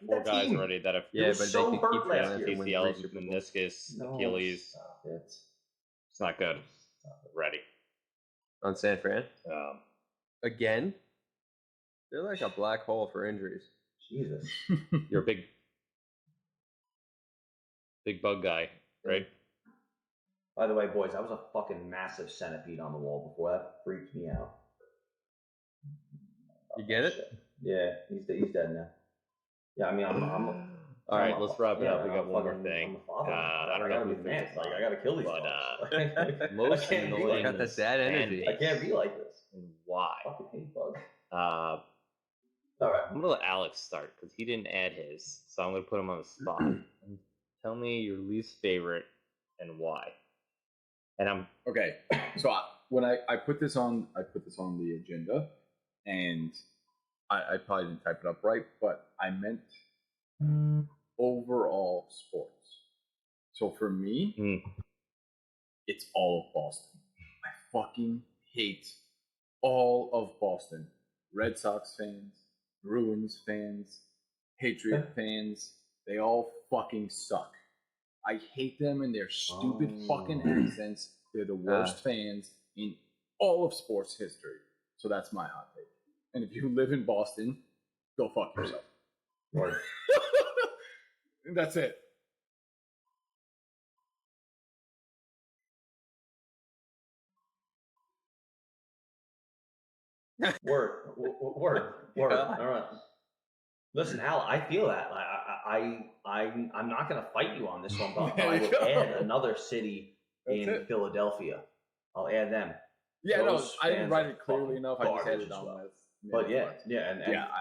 four guys team. already that have but so they could keep hurt last Trey year. Lance and win 3 ACLs, Super Bowls. meniscus, Achilles. It's not good. Ready. On San Fran? Again? They're like a black hole for injuries. Jesus. You're a big bug guy, right? By the way, boys, that was a fucking massive centipede on the wall before. That freaked me out. You get it? Shit. Yeah, he's dead now. Yeah, I mean, I'm all right, let's wrap it up. We got one more thing. I don't know who man. Like, I gotta kill these bugs. Most annoying. Got that sad energy. I can't be like this. And why? I fucking hate bugs. All right, I'm gonna let Alex start because he didn't add his, so I'm gonna put him on the spot. Tell me your least favorite and why. And I'm okay. So when I put this on the agenda, and I probably didn't type it up right, but I meant overall sports. So for me, it's all of Boston. I fucking hate all of Boston. Red Sox fans, Bruins fans, Patriot fans, they all fucking suck. I hate them and their stupid fucking accents. They're the worst fans in all of sports history. So that's my hot take. And if you live in Boston, go fuck yourself. Right. That's it. Word. Yeah. All right. Listen, Al, I feel that. I'm not going to fight you on this one, but I will add another city in Philadelphia. I'll add them. Yeah, Those I didn't write fans it clearly enough. I just had garbage it as down well. with. But and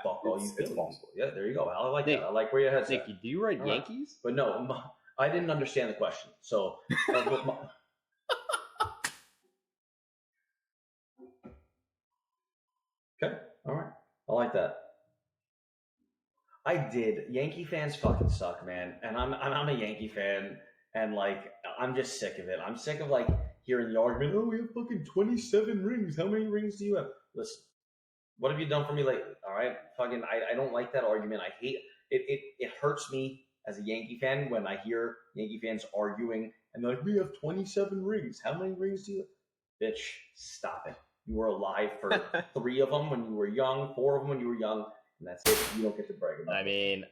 fuck all you it's Philly possible. people. Yeah, there you go. I like Nick, that. I like where your head's Nick, at. do you write All right. Yankees? But no, I didn't understand the question. So, okay, all right, I like that. I did. Yankee fans fucking suck, man, and I'm a Yankee fan, and like I'm just sick of it. I'm sick of like hearing the argument. Oh, we have fucking 27 rings. How many rings do you have? Listen, What have you done for me lately? All right, fucking, I don't like that argument. I hate it. It hurts me as a Yankee fan when I hear Yankee fans arguing and they're like, we have 27 rings. How many rings do you? Bitch, stop it. You were alive for 3 of them when you were young, 4 of them when you were young, and that's it. You don't get to brag about it. I mean,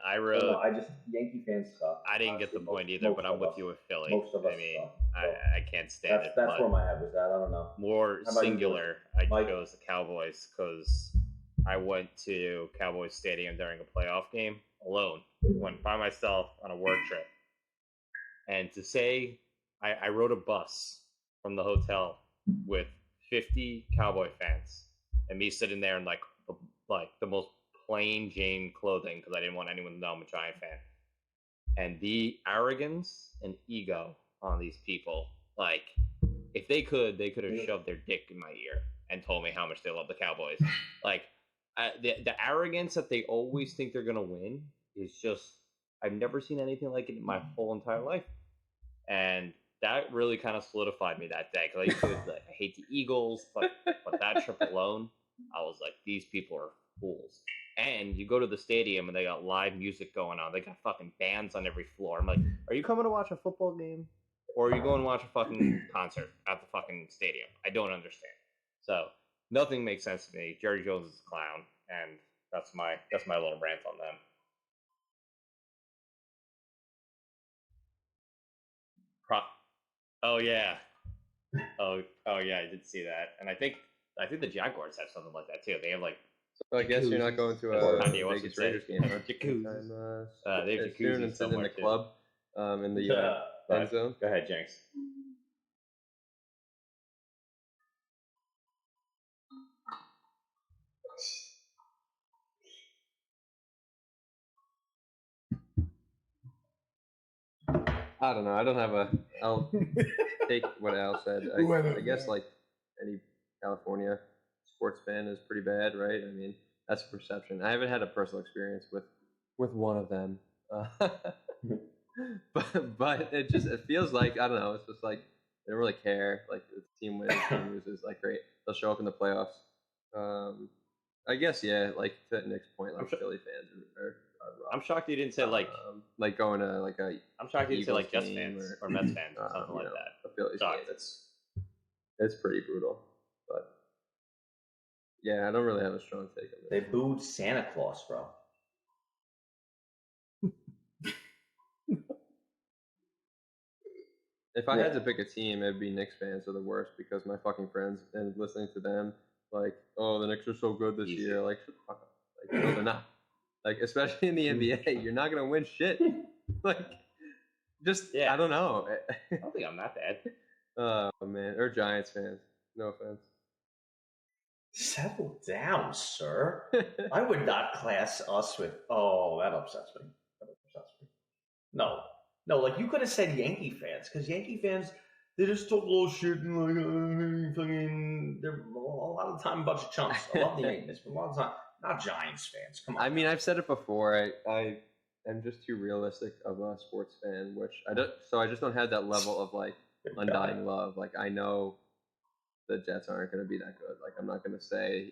Yankee fans suck. I didn't get the point either, but I'm with you with Philly. Most of us I mean, suck. I can't stand it. That's where my head was at. I don't know. More How about you, singular, I chose the Cowboys because I went to Cowboys Stadium during a playoff game alone. Went by myself on a work trip. And to say I rode a bus from the hotel with 50 Cowboy fans and me sitting there in like the most plain Jane clothing because I didn't want anyone to know I'm a Giant fan. And the arrogance and ego on these people, like, if they could have shoved their dick in my ear and told me how much they love the Cowboys. Like, the arrogance that they always think they're going to win is just, I've never seen anything like it in my whole entire life. And that really kind of solidified me that day. Because I hate the Eagles, but that trip alone, I was like, these people are fools. And you go to the stadium and they got live music going on. They got fucking bands on every floor. I'm like, are you coming to watch a football game? Or are you going to watch a fucking concert at the fucking stadium? I don't understand. So nothing makes sense to me. Jerry Jones is a clown, and that's my little rant on them. Oh yeah. Oh yeah, I did see that. And I think the Jaguars have something like that too. They have like. So I guess you're not going to a Vegas Raiders game, huh? They have soon and sitting in the club, in the end zone. Go ahead, Jenks. I don't know. I don't have I'll take what Al said. I guess like any California sports fan is pretty bad, right? I mean, that's a perception. I haven't had a personal experience with one of them, but it feels like, I don't know. It's just like they don't really care. Like the team wins, team loses, like great. They'll show up in the playoffs. I guess like to Nick's point, like Philly fans are rough. I'm shocked you didn't say like going to like a. I'm shocked you didn't say like Jets fans or Mets fans or something like that. A Phillies game, it's pretty brutal, but yeah, I don't really have a strong take on it. They booed Santa Claus, bro. If I had to pick a team, it'd be Knicks fans are the worst because my fucking friends and listening to them, like, oh, the Knicks are so good this year. Like, shut the fuck up. Like, no, they're not. Like, especially in the NBA, you're not gonna win shit. Like, just I don't know. I don't think I'm that bad. Oh man, or Giants fans. No offense. Settle down, sir. I would not class us with. Oh, that upsets me. No, like you could have said Yankee fans, because Yankee fans, they just talk little shit and like fucking. They're a lot of the time a bunch of chumps. I love the Yankees, but a lot of the time, not Giants fans. Come on. I mean, I've said it before. I am just too realistic of a sports fan, which I don't. So I just don't have that level of like undying love. Like I know the Jets aren't going to be that good. Like I'm not going to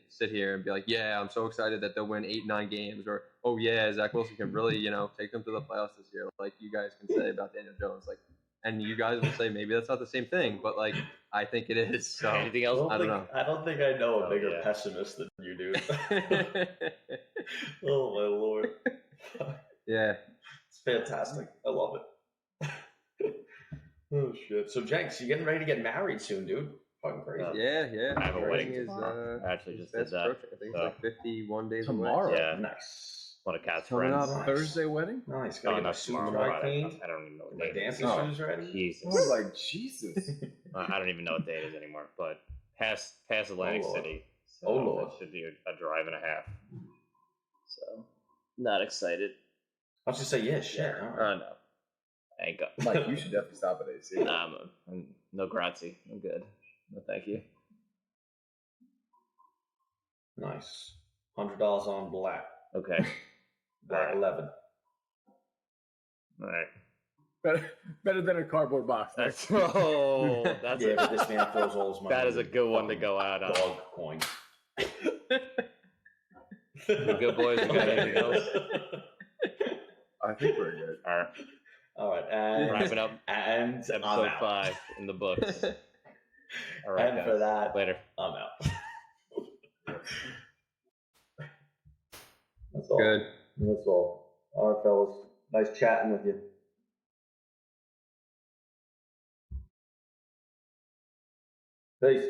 sit here and be like, yeah, I'm so excited that they'll win 8-9 games, or oh yeah, Zach Wilson can really take them to the playoffs this year. Like you guys can say about Daniel Jones, like, and you guys will say maybe that's not the same thing, but like I think it is. So anything else? I don't know. I don't think I know a bigger pessimist than you do. Oh my lord! Yeah, it's fantastic. I love it. Oh shit! So Jenks, you getting ready to get married soon, dude? Fucking crazy. Yeah. I have a wedding tomorrow. I actually just did that. I think it's like 51 days tomorrow. away. Yeah. Nice. One of Cat's Coming friends. out Thursday wedding? Nice. Oh, Gotta get my not suit tomorrow. dry cleaned. I don't even know what My day it is. dancing shoes ready. Jesus. I was like, Jesus. I don't even know what day it is anymore. But past Atlantic Oh, Lord. City. So Oh, Lord. That should be a drive and a half. So not excited. I was just say, yeah, shit. All right. No. I ain't got. Mike, you should definitely stop at AC. Nah, no grazie. I'm good. No, thank you. Nice. $100 on black. Okay. Black 11. All right. Better than a cardboard box. That's Yeah, but this man throws all his money. that is a good one to go out on. Dog coin. You good, boys? We got anything else? I think we're good. All right. All right, and Wrapping up and episode I'm out. 5 in the books. All right, And guys. for that, Later. I'm out. That's all. Good. That's all. All right, fellas. Nice chatting with you. Peace.